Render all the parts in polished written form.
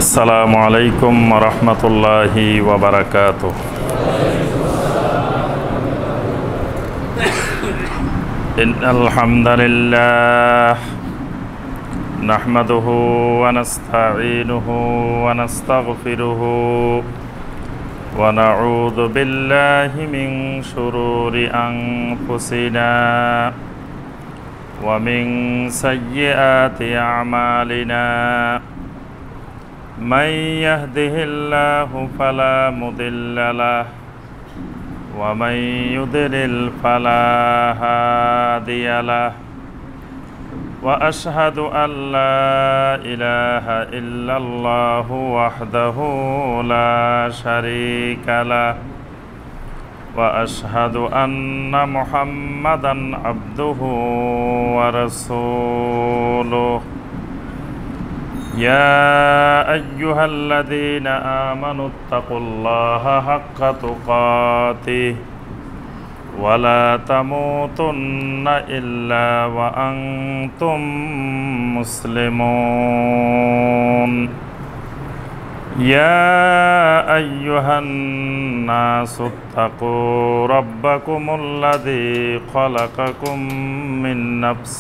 আসসালামু আলাইকুম রহমতুল্লাহি ওয়া বারাকাতুহু। ইন্নাল হামদালিল্লাহ নাহমাদুহু ওয়া নাস্তাঈনুহু ওয়া নাস্তাগফিরুহু ওয়া নাউযু বিল্লাহি মিন শুরুরি আনফুসিনা ওয়া মিন সাইয়্যাতি আমালিনা। من يهده الله فلا مضل له ومن يضلل فلا هادي له وأشهد أن لا إله إلا الله وحده لا شريك له وأشهد أن محمدا عبده ورسوله. يا أيها الذين آمنوا اتقوا الله حق تقاته ولا تموتن إلا وأنتم مسلمون. يا أيها الناس اتقوا ربكم الذي خلقكم من نفس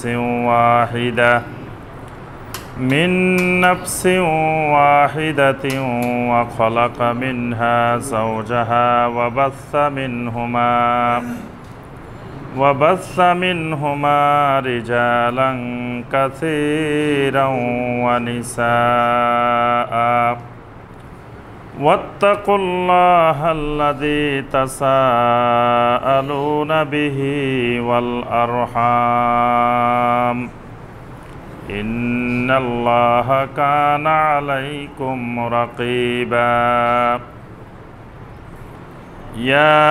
واحدة وخلق منها زوجها وبث منهما رجالا كثيرا ونساء. واتقوا الله الذي تساءلون به والأرحام إن الله كان عليكم رقيبا. يا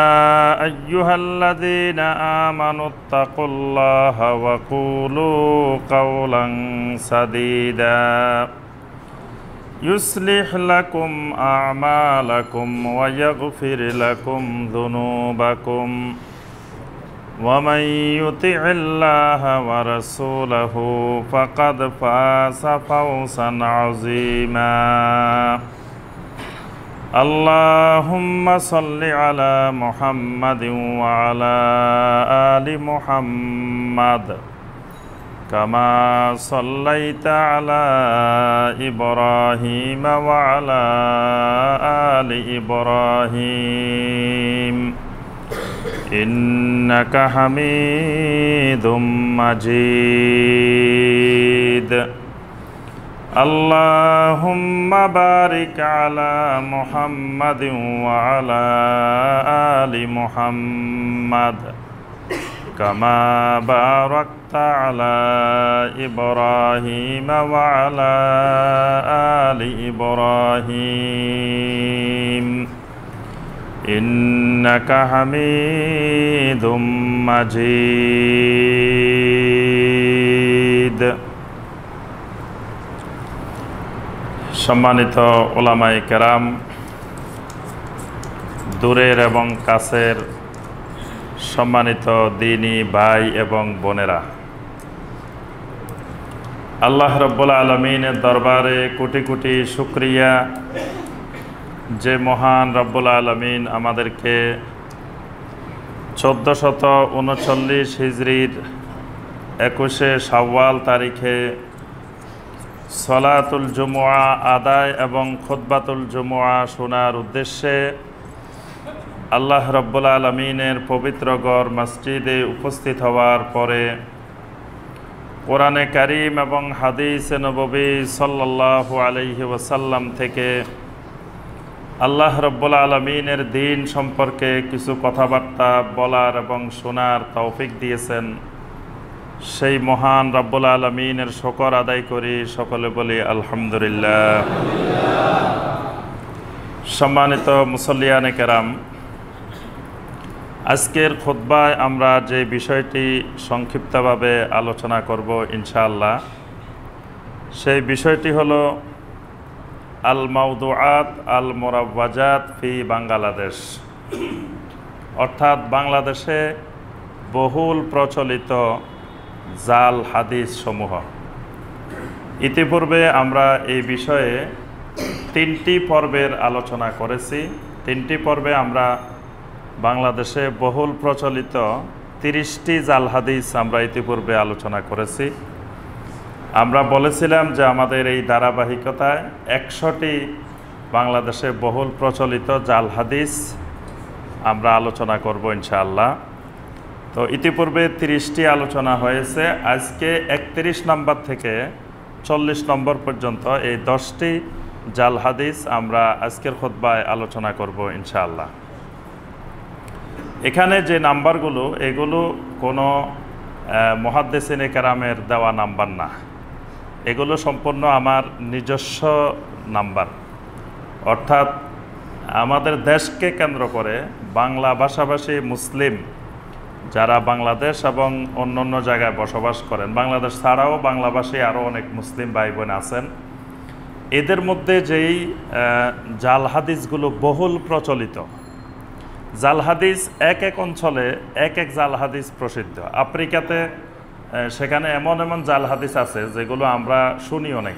أيها الذين آمنوا اتقوا الله وقولوا قولا سديدا يصلح لكم أعمالكم ويغفر لكم ذنوبكم ومن يطع الله ورسوله فقد فاز فوزا عظيما. اللهم صل على محمد وعلى آل محمد كما صليت على إبراهيم وعلى آل إبراهيم إنك حميد مجيد. اللهم بارك على محمد وعلى آل محمد كما باركت على إبراهيم وعلى آل إبراهيم إنك حميد مجيد. সম্মানিত ওলামায়ে কেরাম, দূরের এবং কাছের সম্মানিত দ্বীনী ভাই এবং বোনেরা, আল্লাহ রাব্বুল আলামিনের দরবারে কোটি কোটি শুকরিয়া যে মহান রব্বুল আলামিন আমাদেরকে 1439 হিজরির 21শে শাওয়াল তারিখে সলাতুল জুমুআ আদায় এবং খুতবাতুল জুমুআ শোনার উদ্দেশ্যে আল্লাহ রাব্বুল আলামিনের পবিত্র ঘর মসজিদে উপস্থিত হওয়ার পরে কোরআনে কারীম এবং হাদিসে নববী সাল্লাল্লাহু আলাইহি ওয়াসাল্লাম থেকে আল্লাহ রাব্বুল আলামিনের দ্বীন সম্পর্কে কিছু কথাবার্তা বলার এবং শোনার তৌফিক দিয়েছেন, সেই মহান রাব্বুল আলামিনের শুকর আদায় করি, সকলে বলি আলহামদুলিল্লাহ। সম্মানিত মুসল্লিয়ানে কেরাম, আজকের খুতবায় আমরা যে বিষয়টি সংক্ষিপ্তভাবে আলোচনা করব ইনশাআল্লাহ, সেই বিষয়টি হলো আল মাউদুআত আল মুরাওয়াজাত ফি বাংলাদেশ, অর্থাৎ বাংলাদেশে বহুল প্রচলিত জাল হাদিস সমূহ। ইতিপূর্বে আমরা এই বিষয়ে তিনটি পর্বের আলোচনা করেছি। তিনটি পর্বে আমরা বাংলাদেশে বহুল প্রচলিত 30টি জাল হাদিস আমরা ইতিপূর্বে আলোচনা করেছি। আমরা বলেছিলাম যে আমাদের এই ধারাবাহিকতায় 100টি বাংলাদেশে বহুল প্রচলিত জাল হাদিস আমরা আলোচনা করব ইনশাআল্লাহ। তো ইতিপূর্বে 30টি আলোচনা হয়েছে। আজকে 31 নম্বর থেকে 40 নম্বর পর্যন্ত এই 10টি জাল হাদিস আমরা আজকের খুতবায় আলোচনা করব ইনশাআল্লাহ। এখানে যে নাম্বারগুলো, এগুলো কোনো মুহাদ্দিসিনে কেরামের দেওয়া নাম্বার না, এগুলো সম্পূর্ণ আমার নিজস্ব নাম্বার। অর্থাৎ আমাদের দেশকে কেন্দ্র করে বাংলা ভাষাভাষী মুসলিম যারা বাংলাদেশ এবং অন্য জায়গায় বসবাস করেন, বাংলাদেশ ছাড়াও বাংলাভাষী আরও অনেক মুসলিম ভাই বোন আছেন, এদের মধ্যে যেই জাল হাদিসগুলো বহুল প্রচলিত, জাল হাদিস এক এক অঞ্চলে এক এক জাল হাদিস প্রসিদ্ধ। আফ্রিকাতে সেখানে এমন এমন জাল হাদিস আছে যেগুলো আমরা শুনিও নাই,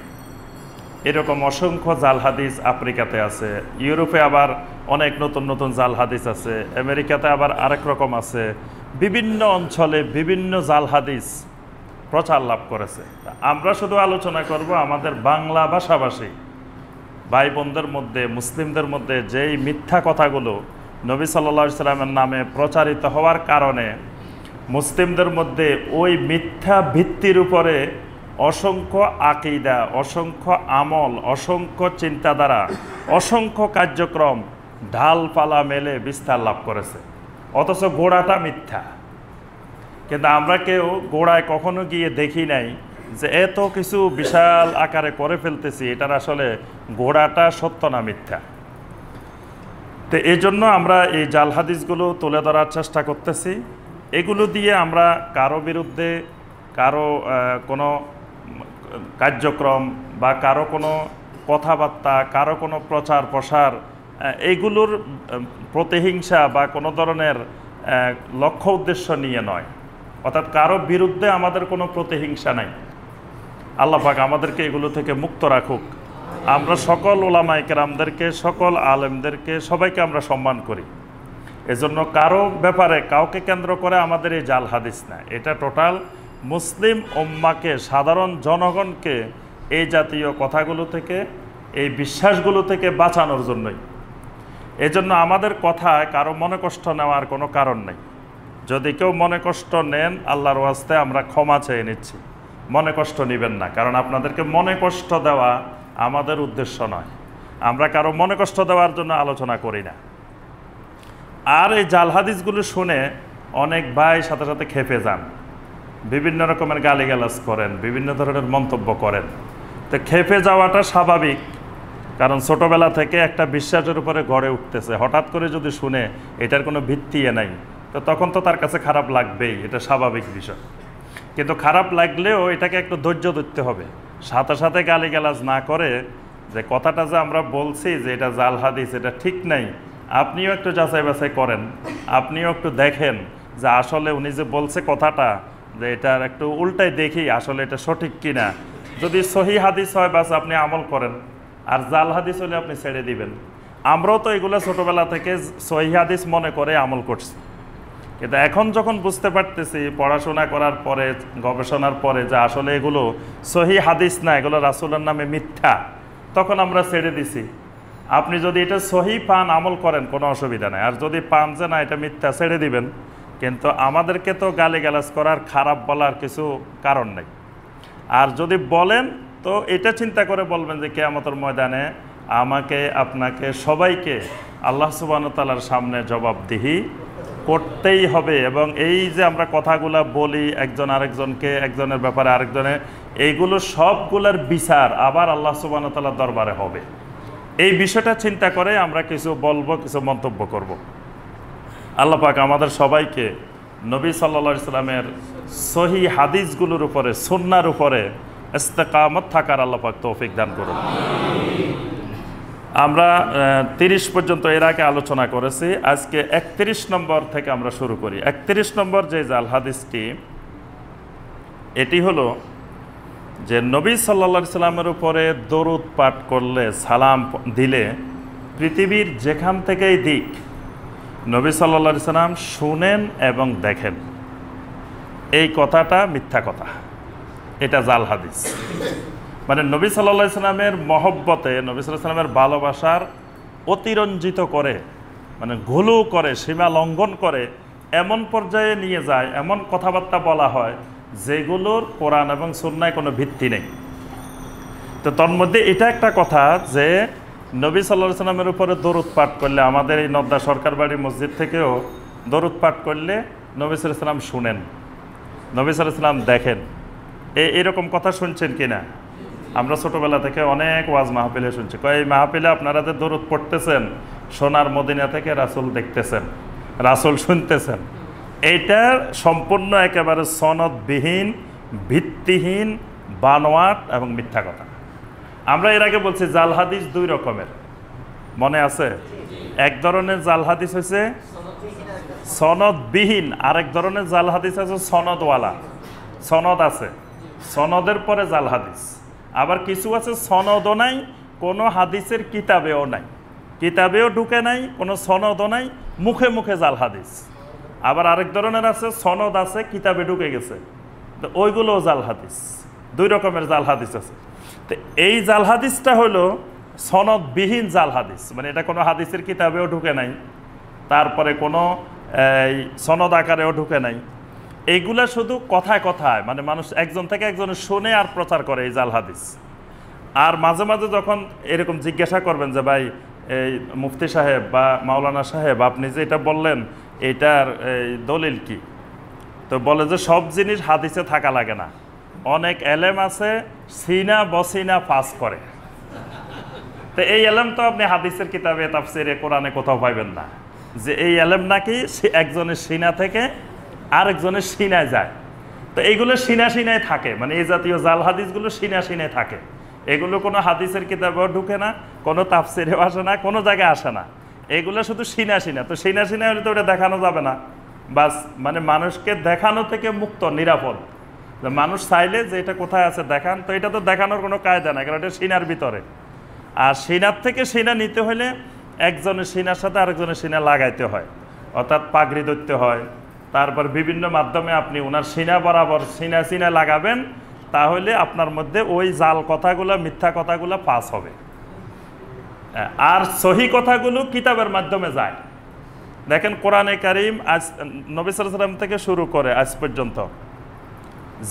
এরকম অসংখ্য জাল হাদিস আফ্রিকাতে আছে। ইউরোপে আবার অনেক নতুন নতুন জাল হাদিস আছে, আমেরিকাতে আবার আরেক রকম আছে। বিভিন্ন অঞ্চলে বিভিন্ন জাল হাদিস প্রচার লাভ করেছে। আমরা শুধু আলোচনা করব আমাদের বাংলা ভাষাভাষী ভাই বোনদের মধ্যে, মুসলিমদের মধ্যে যেই মিথ্যা কথাগুলো নবী সাল্লাল্লাহু আলাইহি সাল্লামের নামে প্রচারিত হওয়ার কারণে মুসলিমদের মধ্যে ওই মিথ্যা ভিত্তির উপরে অসংখ্য আকিদা, অসংখ্য আমল, অসংখ্য চিন্তাধারা, অসংখ্য কার্যক্রম ঢালপালা মেলে বিস্তার লাভ করেছে, অথচ গোড়াটা মিথ্যা। কিন্তু আমরা কেউ গোড়ায় কখনো গিয়ে দেখি নাই যে এত কিছু বিশাল আকারে করে ফেলতেছি, এটার আসলে গোড়াটা সত্য না মিথ্যা। তো এই জন্য আমরা এই জাল হাদিসগুলো তুলে ধরার চেষ্টা করতেছি। এগুলো দিয়ে আমরা কারো বিরুদ্ধে, কারো কোনো কার্যক্রম বা কারো কোনো কথাবার্তা, কারো কোনো প্রচার প্রসার, এইগুলোর প্রতিহিংসা বা কোনো ধরনের লক্ষ্য উদ্দেশ্য নিয়ে নয়। অর্থাৎ কারো বিরুদ্ধে আমাদের কোনো প্রতিহিংসা নাই। আল্লাহ পাক আমাদেরকে এগুলো থেকে মুক্ত রাখুক। আমরা সকল উলামায়ে কেরামদেরকে, সকল আলেমদেরকে, সবাইকে আমরা সম্মান করি। এজন্য কারো ব্যাপারে কাউকে কেন্দ্র করে আমাদের এই জাল হাদিস না, এটা টোটাল মুসলিম উম্মাকে, সাধারণ জনগণকে এই জাতীয় কথাগুলো থেকে, এই বিশ্বাসগুলো থেকে বাঁচানোর জন্যই। এজন্য আমাদের কথায় কারো মনে কষ্ট নেওয়ার কোনো কারণ নেই। যদি কেউ মনে কষ্ট নেন, আল্লাহর ওয়াস্তে আমরা ক্ষমা চেয়ে নিচ্ছি, মনে কষ্ট নেবেন না। কারণ আপনাদেরকে মনে কষ্ট দেওয়া আমাদের উদ্দেশ্য নয়, আমরা কারো মনে কষ্ট দেওয়ার জন্য আলোচনা করি না। আর এই জাল হাদিসগুলো শুনে অনেক ভাই সাথে সাথে খেপে যান, বিভিন্ন রকমের গালিগালাজ করেন, বিভিন্ন ধরনের মন্তব্য করেন। তো খেপে যাওয়াটা স্বাভাবিক, কারণ ছোটোবেলা থেকে একটা বিশ্বাসের উপরে গড়ে উঠতেছে, হঠাৎ করে যদি শুনে এটার কোনো ভিত্তি নাই, তো তখন তো তার কাছে খারাপ লাগবেই, এটা স্বাভাবিক বিষয়। কিন্তু খারাপ লাগলেও এটাকে একটু ধৈর্য ধরতে হবে, সাথে সাথে গালিগালাজ না করে যে কথাটা যে আমরা বলছি যে এটা জাল হাদিস, এটা ঠিক নাই, আপনিও একটু যাচাই বাছাই করেন, আপনিও একটু দেখেন যে আসলে উনি যে বলছে কথাটা, যে এটার একটু উল্টাই দেখি আসলে এটা সঠিক কিনা। যদি সহি হাদিস হয় বাস আপনি আমল করেন, আর জাল হাদিস হলে আপনি ছেড়ে দিবেন। আমরাও তো এগুলো ছোটোবেলা থেকে সহি হাদিস মনে করে আমল করছি, কিন্তু এখন যখন বুঝতে পারতেছি পড়াশোনা করার পরে, গবেষণার পরে, যে আসলে এগুলো সহি হাদিস না, এগুলো রাসূলের নামে মিথ্যা, তখন আমরা ছেড়ে দিছি। আপনি যদি এটা সহি পান, আমল করেন, কোনো অসুবিধা নেই। আর যদি পান যে না এটা মিথ্যা, ছেড়ে দিবেন। কিন্তু আমাদেরকে তো গালিগালাজ করার, খারাপ বলার কিছু কারণ নেই। আর যদি বলেন তো এটা চিন্তা করে বলবেন যে কিয়ামতের ময়দানে আমাকে, আপনাকে, সবাইকে আল্লাহ সুবহানাহু ওয়া তাআলার সামনে জবাবদিহি করতেই হবে। এবং এই যে আমরা কথাগুলা বলি একজন আরেকজনকে, একজনের ব্যাপারে আরেকজনের, এইগুলো সবগুলোর বিচার আবার আল্লাহ সুবহানাহু ওয়া তাআলার দরবারে হবে। এই বিষয়টা চিন্তা করে আমরা কিছু বলবো, কিছু মন্তব্য করব। আল্লাহ পাক আমাদের সবাইকে নবী সাল্লাল্লাহু আলাইহি সাল্লামের সহি হাদিসগুলোর উপরে, সুন্নাহর উপরে ইস্তেকামত থাকার আল্লাহ পাক তৌফিক দান করুন। আমরা 30 পর্যন্ত এর আগে আলোচনা করেছি। আজকে 31 নম্বর থেকে আমরা শুরু করি। 31 নম্বর যে জাল হাদিসটি, এটি হলো যে নবী সাল্লাল্লাহু সাল্লামের উপরে দরুদ পাঠ করলে, সালাম দিলে পৃথিবীর যেখান থেকেই দিক নবী সাল্লাল্লাহু সাল্লাম শুনেন এবং দেখেন। এই কথাটা মিথ্যা কথা, এটা জাল হাদিস। মানে নবী সাল্লাল্লাহু সাল্লামের মহব্বতে, নবী সাল্লাল্লাহু সাল্লামের ভালোবাসার অতিরঞ্জিত করে, মানে ঘুলু করে, সীমা লঙ্ঘন করে এমন পর্যায়ে নিয়ে যায়, এমন কথাবার্তা বলা হয় যেগুলোর কোরআন এবং সুন্নায় কোনো ভিত্তি নেই। তো তোর মধ্যে এটা একটা কথা যে নবী সাল্লাল্লাহু আলাইহি সাল্লামের উপরে দরুদ পাঠ করলে, আমাদের এই নদ্দা সরকার বাড়ি মসজিদ থেকেও দরুদ পাঠ করলে নবী সাল্লাল্লাহু আলাইহি সাল্লাম শুনেন, নবী সাল্লাল্লাহু আলাইহি সাল্লাম দেখেন। এরকম কথা শুনছেন কিনা? আমরা ছোটোবেলা থেকে অনেক ওয়াজ মাহফিলে শুনছি, এই মাহফিলে আপনারা যে দরুদ পড়তেছেন, সোনার মদিনা থেকে রাসূল দেখতেছেন, রাসূল শুনতেছেন। এইটা সম্পূর্ণ একেবারে সনদবিহীন, ভিত্তিহীন, বানোয়াট এবং মিথ্যা কথা। আমরা এর আগে বলছি জাল হাদিস দুই রকমের, মনে আছে? এক ধরনের জাল হাদিস হচ্ছে সনদবিহীন, আরেক ধরনের জাল হাদিস আছে সনদওয়ালা। সনদ আছে, সনদের পরে জাল হাদিস। আবার কিছু আছে সনদও নাই, কোনো হাদিসের কিতাবেও নাই, কিতাবেও ঢুকে নাই, কোনো সনদও নাই, মুখে মুখে জাল হাদিস। আবার আরেক ধরনের আছে সনদ আছে, কিতাবে ঢুকে গেছে, তো ওইগুলোও জাল হাদিস। দুই রকমের জাল হাদিস আছে। তো এই জাল হাদিসটা হলো সনদবিহীন জাল হাদিস, মানে এটা কোনো হাদিসের কিতাবেও ঢুকে নাই, তারপরে কোনো সনদ আকারেও ঢুকে নাই। এইগুলা শুধু কথায় কথায়, মানে মানুষ একজন থেকে একজনে শুনে আর প্রচার করে, এই জাল হাদিস। আর মাঝে মাঝে যখন এরকম জিজ্ঞাসা করবেন যে ভাই এই মুফতি সাহেব বা মাওলানা সাহেব আপনি যে এটা বললেন এটার দলিল কি, তো বলে যে সব জিনিস হাদিসে থাকা লাগে না, অনেক এলেম আছে সিনা বসিনা পাস করে। তো এই এলেম তো আপনি হাদিসের কিতাবে, তাফসিরে, কোরআনে কোথাও পাইবেন না যে এই এলেম নাকি একজনের সিনা থেকে আরেকজনের সিনায় যায়। তো এইগুলো সিনা সিনায় থাকে, মানে এই জাতীয় জাল হাদিসগুলো সিনা সিনায় থাকে। এগুলো কোনো হাদিসের কিতাবেও ঢুকে না, কোনো তাফসিরেও আসে না, কোনো জায়গায় আসে না। এগুলো শুধু সিনা সিনা। তো সিনা সিনা হলে তো ওটা দেখানো যাবে না, বাস মানে মানুষকে দেখানো থেকে মুক্ত, নিরাপদ। মানুষ চাইলে যে এটা কোথায় আছে দেখান, তো এটা তো দেখানোর কোনো কায়দা নাই, কারণ এটা সিনার ভিতরে। আর সিনার থেকে সিনা নিতে হলে একজনের সিনার সাথে আরেকজনের সিনা লাগাইতে হয়, অর্থাৎ পাগড়ি ধরতে হয়। তারপর বিভিন্ন মাধ্যমে আপনি ওনার সিনা বরাবর সিনা সিনা লাগাবেন, তাহলে আপনার মধ্যে ওই জাল কথাগুলো, মিথ্যা কথাগুলো পাস হবে। আর সহি কথাগুলো কিতাবের মাধ্যমে যায়। দেখেন কোরআনে কারিম আজ নবী সাল্লাল্লাহু আলাইহি ওয়াসাল্লাম থেকে শুরু করে আজ পর্যন্ত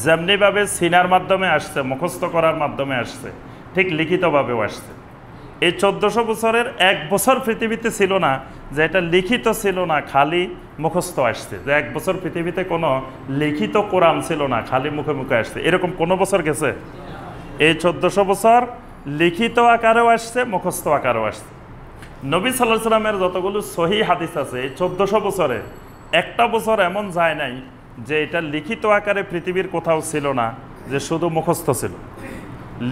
যেমনিভাবে সিনার মাধ্যমে আসছে, মুখস্থ করার মাধ্যমে আসছে, ঠিক লিখিতভাবেও আসছে। এই 1400 বছরের এক বছর পৃথিবীতে ছিল না যে এটা লিখিত ছিল না, খালি মুখস্থ আসছে। যে এক বছর পৃথিবীতে কোনো লিখিত কোরআন ছিল না, খালি মুখে মুখে আসছে, এরকম কোনো বছর গেছে? এই 1400 বছর লিখিত আকারেও আসছে, মুখস্থ আকারেও আসছে। নবী সাল্লাল্লাহু আলাইহি ওয়াসাল্লামের যতগুলো সহি হাদিস আছে এই 1400 বছরে একটা বছর এমন যায় নাই যে এটা লিখিত আকারে পৃথিবীর কোথাও ছিল না, যে শুধু মুখস্থ ছিল।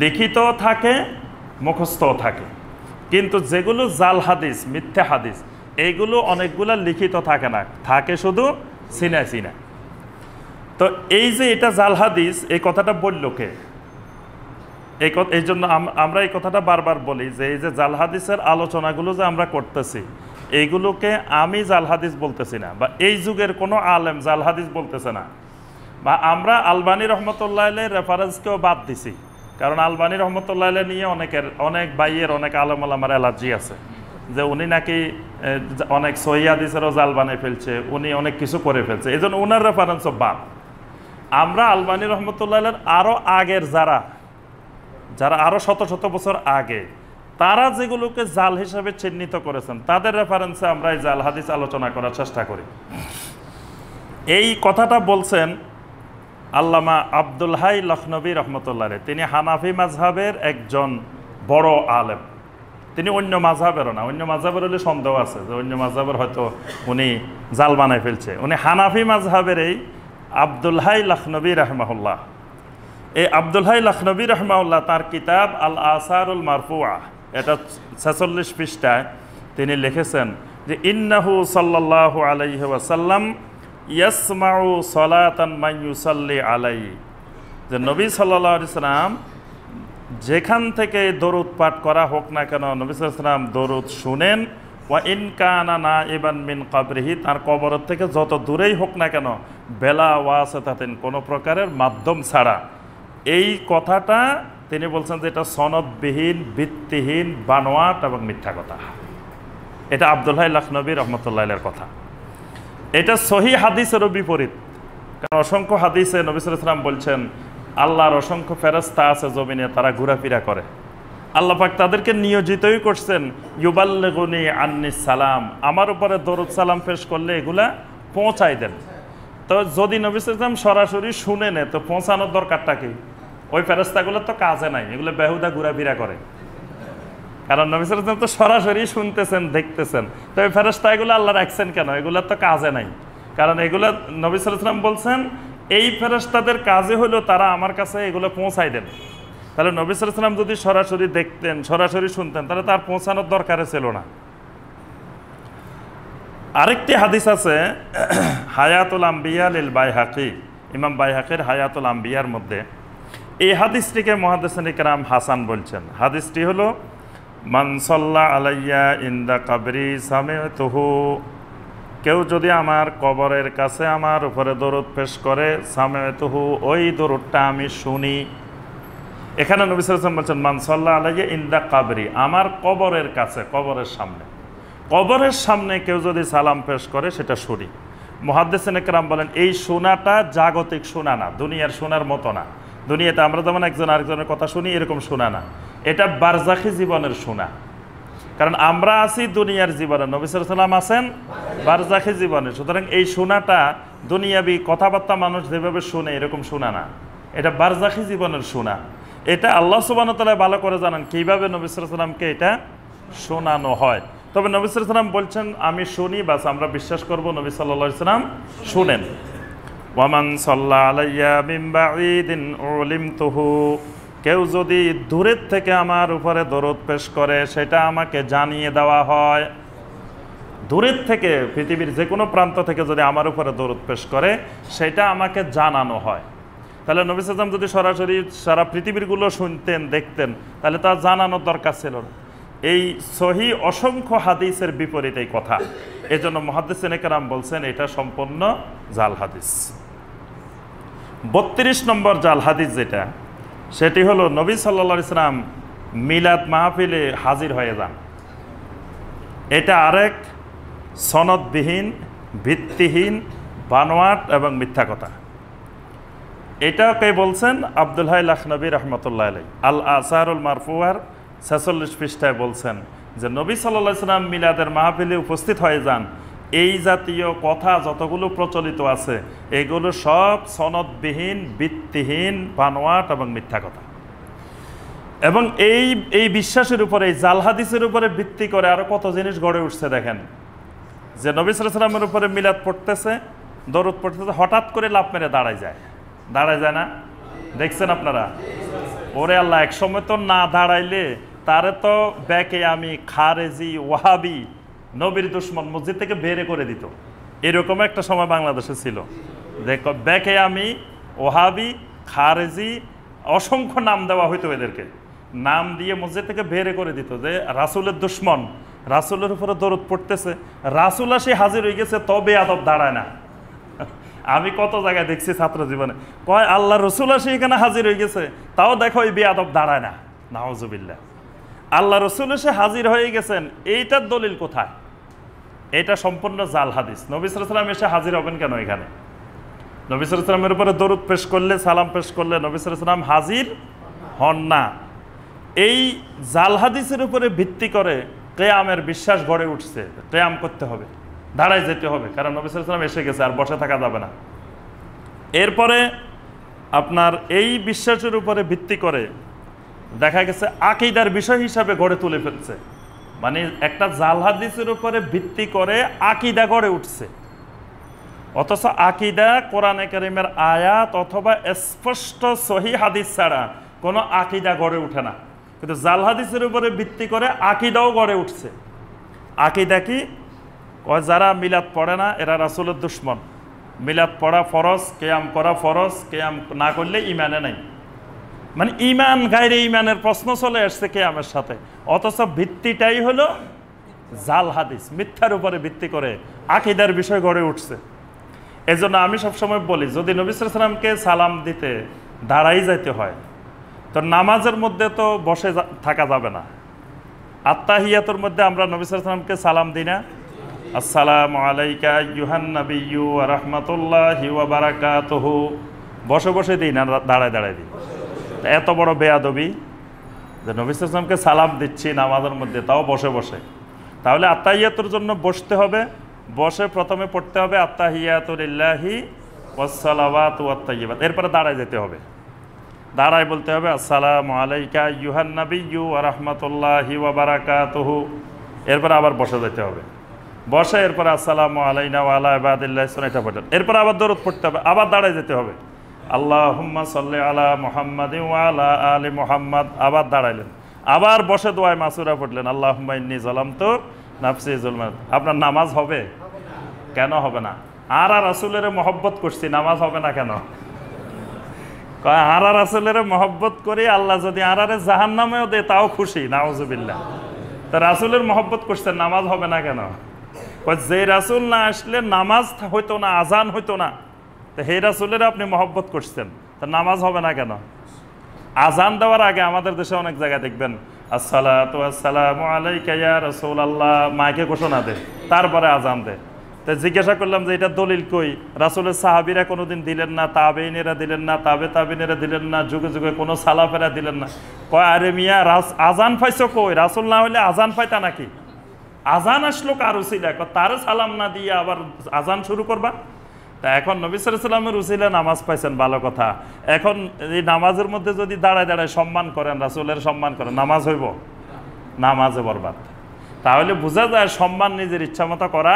লিখিত থাকে, মুখস্থও থাকে। কিন্তু যেগুলো জাল হাদিস, মিথ্যা হাদিস, এইগুলো অনেকগুলো লিখিত থাকে না, থাকে শুধু সিনায় সিনায়। তো এই যে এটা জাল হাদিস, এই কথাটা বলল কে? এই জন্য আমরা এই কথাটা বারবার বলি যে এই যে জাল হাদিসের আলোচনাগুলো যে আমরা করতেছি, এইগুলোকে আমি জাল হাদিস বলতেছি না, বা এই যুগের কোনো আলেম জাল হাদিস বলতেছে না, বা আমরা আলবানী রহমতুল্লাহ আলাইহির রেফারেন্সকেও বাদ দিছি। কারণ আলবানী রহমতুল্লাহ আলাইহি নিয়ে অনেক ভাইয়ের, অনেক আলেম ওলামার অ্যালার্জি আছে যে উনি নাকি অনেক সহিহ হাদিসেরও জাল বানিয়ে ফেলছে, উনি অনেক কিছু করে ফেলছে, এই জন্য ওনার রেফারেন্সও বাদ। আমরা আলবানী রহমতুল্লাহ আলাইহির আরও আগের যারা আরও শত শত বছর আগে, তারা যেগুলোকে জাল হিসাবে চিহ্নিত করেছেন, তাদের রেফারেন্সে আমরা এই জাল হাদিস আলোচনা করার চেষ্টা করি। এই কথাটা বলছেন আল্লামা আব্দুল হাই লখনবী রহমতুল্লাহ আলাইহি। তিনি হানাফি মাযহাবের একজন বড় আলেম। তিনি অন্য মাযহাবেরও না, অন্য মাযহাবের হলে সন্দেহ আছে যে অন্য মাযহাবের হয়তো উনি জাল বানায় ফেলছে। উনি হানাফি মাযহাবের এই আব্দুল হাই লখনবী রাহমাহুল্লাহ। এই আব্দুল হাই লখনবী রাহমাহুল্লাহ তার কিতাব আল আসারুল মারফুআ, এটা 46 পৃষ্ঠায় তিনি লিখেছেন যে ইন্নাহু সাল্লাল্লাহু আলাইহি ওয়াসাল্লাম ইয়াসমাউ সালাতান মান ইউসাল্লি আলাইহি যে নবী সাল্লাল্লাহু আলাইহি সাল্লাম যেখান থেকে দরুদ পাঠ করা হোক না কেন, নবী সাল্লাল্লাহু আলাইহি সাল্লাম দরুদ শুনেন। ওয়া ইন কানা নাইবান মিন কবরিহি, তার কবর থেকে যত দূরেই হোক না কেন, বেলা ওয়াসিতাতিন, কোনো প্রকারের মাধ্যম ছাড়া। এই কথাটা তিনি বলছেন যে এটা সনদবিহীন, ভিত্তিহীন, বানোয়াট এবং মিথ্যা কথা। এটা আব্দুল হাই লাখনবী রহমতুল্লাহের কথা। এটা সহি হাদিসেরও বিপরীত, কারণ অসংখ্য হাদিসে নবী সাল্লাল্লাহু আলাইহি ওয়াসাল্লাম বলছেন আল্লাহর অসংখ্য ফেরেশতা আছে জমিনে, তারা ঘোরাফেরা করে। আল্লাহ পাক তাদেরকে নিয়োজিতই করছেন ইউবাল্লিগুনি আন্নিস সালাম, আমার উপরে দরুদ সালাম পেশ করলে এগুলা পৌঁছাই দেন। তো যদি নবী সাল্লাল্লাহু আলাইহি ওয়াসাল্লাম সরাসরি শুনে নেয় তো পৌঁছানোর দরকারটা কি? ওই ফেরেশতাগুলো তো কাজে নাই, এগুলো বেহুদা ঘোরাফেরা করে। কারণ নবী সাল্লাল্লাহু আলাইহি ওয়াসাল্লাম তো সরাসরি শুনতেছেন, দেখতেছেন, তো এই ফেরেশতা এগুলো আল্লাহ রাখছেন কেন? এগুলো তো কাজে নাই। কারণ এগুলো নবী সাল্লাল্লাহু আলাইহি ওয়াসাল্লাম বলছেন এই ফেরেশতাদের কাজে হলো তারা আমার কাছে এগুলো পৌঁছাই দেন। তাহলে নবী সাল্লাল্লাহু আলাইহি ওয়াসাল্লাম যদি সরাসরি দেখতেন, সরাসরি শুনতেন, তাহলে তার পৌঁছানোর দরকার ছিল না। আরেকটি হাদিস আছে হায়াতুল আম্বিয়া লিল বাইহাকি, ইমাম বাইহাকির হায়াতুল আম্বিয়ার মধ্যে। এই হাদিসটিকে মুহাদ্দিসিন কিরাম হাসান বলছেন। হাদিসটি হলো মান সাল্লা আলাইয়া ইনদা কবরি সামি'তুহু, কেউ যদি আমার কবরের কাছে আমার উপরে দরুদ পেশ করে, সামি'তুহু, ওই দরুদটা আমি শুনি। এখানে নবী সাল্লাল্লাহু আলাইহি ওয়াসাল্লাম বলছেন মান সাল্লা আলাইয়া ইনদা কবরি, আমার কবরের কাছে, কবরের সামনে, কবরের সামনে কেউ যদি সালাম পেশ করে সেটা শুনি। মুহাদ্দিসিন কিরাম বলেন এই শোনাটা জাগতিক শোনা না, দুনিয়ার শোনার মতো না। দুনিয়াতে আমরা যেমন একজন আরেকজনের কথা শুনি এরকম শোনা না, এটা বারজাখী জীবনের শোনা। কারণ আমরা আছি দুনিয়ার জীবনে, নবী সাল্লাল্লাহু আলাইহি ওয়াসাল্লাম আছেন বারজাখী জীবনে। সুতরাং এই শোনাটা দুনিয়াবি কথাবার্তা মানুষ যেভাবে শুনে এরকম শোনা না, এটা বারজাখী জীবনের শোনা। এটা আল্লাহ সুবহানাহু ওয়া তাআলা ভালো করে জানেন কীভাবে নবী সাল্লাল্লাহু আলাইহি ওয়াসাল্লামকে এটা শোনানো হয়। তবে নবী সাল্লাল্লাহু আলাইহি ওয়াসাল্লাম বলছেন আমি শুনি, বাস আমরা বিশ্বাস করব নবী সাল্লাল্লাহু আলাইহি ওয়াসাল্লাম শুনেন। ওয়ামান সাল্লা আলাইয়া মিন বাঈদিন উলিমতুহু, কেউ যদি দূরের থেকে আমার উপরে দরুদ পেশ করে সেটা আমাকে জানিয়ে দেওয়া হয়। দূরের থেকে, পৃথিবীর যে কোনো প্রান্ত থেকে যদি আমার উপরে দরুদ পেশ করে সেটা আমাকে জানানো হয়। তাহলে নবী সাল্লাল্লাহু আলাইহি ওয়াসাল্লাম যদি সরাসরি সারা পৃথিবীরগুলো শুনতেন, দেখতেন, তাহলে তা জানানোর দরকার ছিল না। এই সহি অসংখ্য হাদিসের বিপরীত এই কথা। এজন্য মুহাদ্দিসিন কিরাম বলছেন এটা সম্পূর্ণ জাল হাদিস। 32 নম্বর জাল হাদিস যেটা, সেটি হলো নবী সাল্লাল্লাহু আলাইহি ওয়াসাল্লাম মিলাদ মাহফিলে হাজির হয়ে যান। এটা আরেক সনদবিহীন, ভিত্তিহীন, বানোয়াট এবং মিথ্যা কথা। এটাকে বলছেন আব্দুল হাই লাখনবী রহমতুল্লাহ আলাইহি আল আসারুল মারফুয়ার 46 পৃষ্ঠায় বলছেন যে নবী সাল্লাল্লাহু আলাইহি ওয়াসাল্লাম মিলাদের মাহফিলে উপস্থিত হয়ে যান। এই জাতীয় কথা যতগুলো প্রচলিত আছে এগুলো সব সনদবিহীন, ভিত্তিহীন, বানোয়াট এবং মিথ্যা কথা। এবং এই বিশ্বাসের উপরে, এই জাল হাদিসের উপরে ভিত্তি করে আরো কত জিনিস গড়ে উঠছে দেখেন। যে নবী সাল্লাল্লাহু আলাইহি ওয়াসাল্লামের উপরে মিলাদ পড়তেছে, দরুদ পড়তেছে, হঠাৎ করে লাফ মেরে দাঁড়ায় যায় না? দেখছেন আপনারা? ওরে আল্লাহ, এক সময় তো না দাঁড়াইলে তারে তো ব্যাকে আমি খারেজি, ওয়াহাবি, নবীর দুশমন মসজিদ থেকে বের করে দিত। এরকম একটা সময় বাংলাদেশে ছিল। দেখো, ব্যাকে আমি, ওয়াহাবি, খারেজি, অসংখ্য নাম দেওয়া হইতো এদেরকে। নাম দিয়ে মসজিদ থেকে বের করে দিত যে রাসূলের দুশমন, রাসূলের উপরে দরুদ পড়তেছে, রাসূল আসে হাজির হয়ে গেছে, তবে আদব দাঁড়ায় না। আমি কত জায়গায় দেখছি ছাত্র জীবনে, কয় আল্লাহ রসুল আসে এখানে হাজির হয়ে গেছে, তাও দেখো এই বেয়াদব দাঁড়ায় না। নাউজুবিল্লাহ। আল্লাহ রসুল এসে হাজির হয়ে গেছেন, এইটার দলিল কোথায়? এটা সম্পূর্ণ জাল হাদিস। নবী সাল্লাল্লাহু আলাইহি ওয়াসাল্লাম এসে হাজির হবেন কেন এখানে? নবী সাল্লাল্লাহু আলাইহি ওয়াসাল্লামের উপরে দরুদ পেশ করলে, সালাম পেশ করলে নবী সাল্লাল্লাহু আলাইহি ওয়াসাল্লাম হাজির হন না। এই জাল হাদিসের উপরে ভিত্তি করে কিয়ামের বিশ্বাস গড়ে উঠছে। কিয়াম করতে হবে, দাঁড়ায় যেতে হবে, কারণ নবী সাল্লাল্লাহু আলাইহি ওয়াসাল্লাম এসে গেছে, আর বসে থাকা যাবে না। এরপরে আপনার এই বিশ্বাসের উপরে ভিত্তি করে দেখা গেছে আকীদার বিষয় হিসাবে গড়ে তুলে ফেলছে। মানে একটা জাল হাদিসের উপরে ভিত্তি করে আকীদা গড়ে উঠছে, অথচ আকীদা কোরআনে কারীমের আয়াত অথবা স্পষ্ট সহিহ হাদিস ছাড়া কোনো আকীদা গড়ে ওঠে না। কিন্তু জাল হাদিসের উপরে ভিত্তি করে আকীদাও গড়ে উঠছে। আকীদা কি? যারা মিলাদ পড়ে না এরা রাসূলের দুশমন, মিলাদ পড়া ফরজ, কেয়াম করা ফরজ, কেয়াম না করলে ইমানে নাই। মানে ইমান গায়রে ইমানের প্রশ্ন চলে আসছে কেয়ামের সাথে, অথচ ভিত্তিটাই হলো জাল হাদিস, মিথ্যার উপরে ভিত্তি করে আকীদার বিষয় গড়ে উঠছে। এজন্য আমি সবসময় বলি, যদি নবী সাল্লাল্লাহু আলাইহি ওয়াসাল্লামকে সালাম দিতে দাঁড়াই যাইতে হয়, তো নামাজের মধ্যে তো বসে থাকা যাবে না। আত্তাহিয়াতুর মধ্যে আমরা নবী সাল্লাল্লাহু আলাইহি ওয়াসাল্লামকে সালাম দিই না? আসসালামু আলাইকা আইয়ুহান নাবিয়্যু ওয়া রাহমাতুল্লাহি ওয়া বারাকাতুহু। বসে বসে দিই না দাঁড়ায় দাঁড়ায় দিই? এত বড় বেয়াদবি যে নবী সাল্লাল্লাহু আলাইহি ওয়াসাল্লামকে সালাম দিচ্ছি নামাজের মধ্যে, তাও বসে বসে। তাহলে আত্তাহিয়াতুর জন্য বসতে হবে, বসে প্রথমে পড়তে হবে আত্তাহিয়াতু লিল্লাহি ওয়াস সালাওয়াতু ওয়াত তাইয়্যিবাত, এরপরে দাঁড়ায় যেতে হবে। দাঁড়ায় বলতে হবে আসসালামু আলাইকা আইয়ুহান নাবিয়্যু ওয়া রাহমাতুল্লাহি ওয়া বারাকাতুহু। এরপরে আবার বসে যেতে হবে, বসে এরপরে আসসালামু আলাইনা ওয়া আলা ইবাদিল্লাহি এটা পড়তে, এরপরে আবার দরুদ পড়তে হবে, আবার দাঁড়ায় যেতে হবে আল্লাহুম্মা সাল্লি আলা মুহাম্মাদিন ওয়া আলা আলি মুহাম্মাদ, আবার দাঁড়াইলেন, আবার বসে দোয়ায়ে মাসুরা পড়লেন আল্লাহুম্মা ইন্নী যালামতু নাফসি যুলমান। আপনার নামাজ হবে? কেন হবে না? আর রাসূলের মহব্বত করছি, নামাজ হবে না কেন? কয় আর রাসূলের মহব্বত করি, আল্লাহ যদি আরারে জাহান্নামেও দেয় তাও খুশি, নাউজুবিল্লাহ। তা রাসূলের মহব্বত করছেন, নামাজ হবে না কেন? কয় যে রাসূল না আসলে নামাজ হইতো না, আজান হইতো না, তো হে রাসূলের আপনি মহব্বত করছেন, তা নামাজ হবে না কেন? আজান দেওয়ার আগে আমাদের দেশে অনেক জায়গায় দেখবেন আসসালাতু আসসালামু আলাইকা ইয়া রাসূলুল্লাহ মাইকে ঘোষণা দেয়, তারপরে আজান দেয়। তো জিজ্ঞাসা করলাম যে এটা দলিল কই? রাসূলের সাহাবীরা কোনোদিন দিলেন না, তাবেঈনেরা দিলেন না, তাবেঈনেরা দিলেন না, যুগে যুগে কোনো সালাফেরা দিলেন না। কয় আরে মিয়া আজান পাইছো কই? রাসূল না হলে আজান পাইতা নাকি? আজান আসলো কার উসিলা? তার সালাম না দিয়ে আবার আজান শুরু করবা? তা এখন নবী সাল্লাল্লাহু আলাইহি ওয়াসাল্লামের উসিলা নামাজ পাইছেন, ভালো কথা। এখন এই নামাজের মধ্যে যদি দাঁড়ায় দাঁড়ায় সম্মান করেন, রাসূলের সম্মান করেন, নামাজ হইব? নামাজে বরবাদ। তাহলে বোঝা যায় সম্মান নিজের ইচ্ছা মতো করা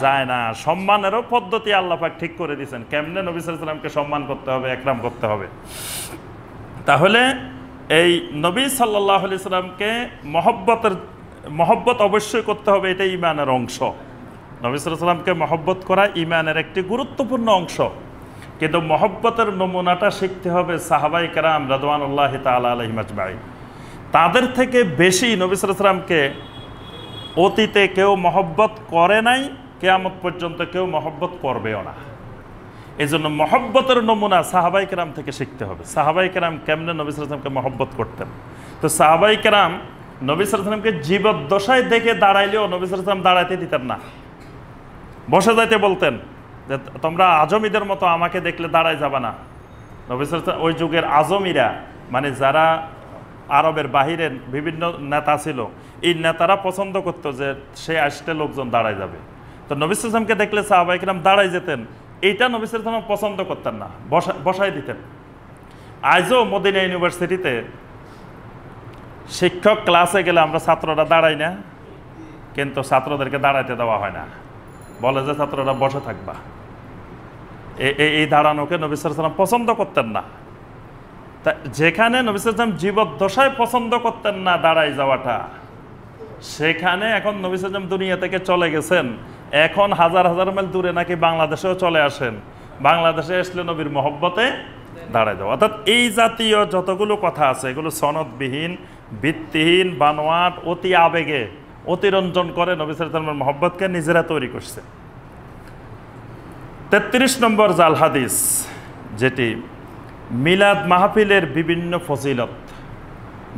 যায় না। সম্মানেরও পদ্ধতি আল্লাহ পাক ঠিক করে দিয়েছেন, কেমনে নবী সাল্লাল্লাহু আলাইহি ওয়াসাল্লামকে সম্মান করতে হবে, একরাম করতে হবে। তাহলে এই নবী সাল্লাল্লাহু আলাইহি ওয়াসাল্লামকে মহব্বত অবশ্যই করতে হবে, এটা ঈমানের অংশ। নবী সাল্লাল্লাহু আলাইহি ওয়াসাল্লামকে মহব্বত করা ঈমানের একটি গুরুত্বপূর্ণ অংশ। কিন্তু মহব্বতের নমুনাটা শিখতে হবে সাহাবায়ে কেরাম রাদিয়াল্লাহু তাআলা আলাইহিম আজমাইন। তাদের থেকে বেশি নবী সাল্লাল্লাহু আলাইহি ওয়াসাল্লামকে অতীতে কেউ মহব্বত করে নাই, কিয়ামত পর্যন্ত কেউ মহব্বত করবেও না। এই জন্য মহব্বতের নমুনা সাহাবায়ে কেরাম থেকে শিখতে হবে। সাহাবায়ে কেরাম কেমনে নবী সাল্লাল্লাহু আলাইহি ওয়াসাল্লামকে মহব্বত করতেন? তো সাহাবায়ে কেরাম নবী সাল্লাল্লাহু আলাইহি ওয়াসাল্লামকে জীবদ্দশায় দেখে দাঁড়াইলেও নবী সাল্লাল্লাহু আলাইহি ওয়াসাল্লাম দাঁড়াইতে দিতেন না, বসে যাইতে বলতেন যে তোমরা আজমিদের মতো আমাকে দেখলে দাঁড়ায় যাবা না। নবী সাল্লাল্লাহু আলাইহি ওয়াসাল্লাম ওই যুগের আজমিরা, মানে যারা আরবের বাহিরের বিভিন্ন নেতা ছিল, এই নেতারা পছন্দ করতো যে সে আসলে লোকজন দাঁড়ায় যাবে। তো নবী সাল্লাল্লাহু আলাইহি ওয়াসাল্লামকে দেখলে সাহাবায়ে কেরাম দাঁড়ায় যেতেন, এইটা নবী সাল্লাল্লাহু আলাইহি ওয়াসাল্লাম পছন্দ করতেন না, বসায় দিতেন। আজও মদিনা ইউনিভার্সিটিতে শিক্ষক ক্লাসে গেলে আমরা ছাত্ররা দাঁড়াই না, কিন্তু ছাত্রদেরকে দাঁড়াইতে দেওয়া হয় না, বলে যে ছাত্ররা বসে থাকবা। এই দাঁড়ানোকে নবী সাল্লাল্লাহু আলাইহি ওয়াসাল্লাম পছন্দ করতেন না। তা যেখানে নবী সাল্লাল্লাহু আলাইহি ওয়াসাল্লাম জীবদ্দশায় পছন্দ করতেন না দাঁড়াই যাওয়াটা, সেখানে এখন নবী সাল্লাল্লাহু আলাইহি ওয়াসাল্লাম দুনিয়া থেকে চলে গেছেন, এখন হাজার হাজার মাইল দূরে নাকি বাংলাদেশেও চলে আসেন, বাংলাদেশে আসলে নবীর মহব্বতে দাঁড়ায় যাওয়া। অর্থাৎ এই জাতীয় যতগুলো কথা আছে এগুলো সনদবিহীন, ভিত্তিহীন, বানোয়াট, অতি আবেগে অতিরঞ্জন করে নবী সাল্লাল্লাহু আলাইহি ওয়াসাল্লামের মহব্বতকে নিজেরা তৈরি করছে। ৩৩ নম্বর জাল হাদিস, যেটি মিলাদ মাহফিলের বিভিন্ন ফজিলত।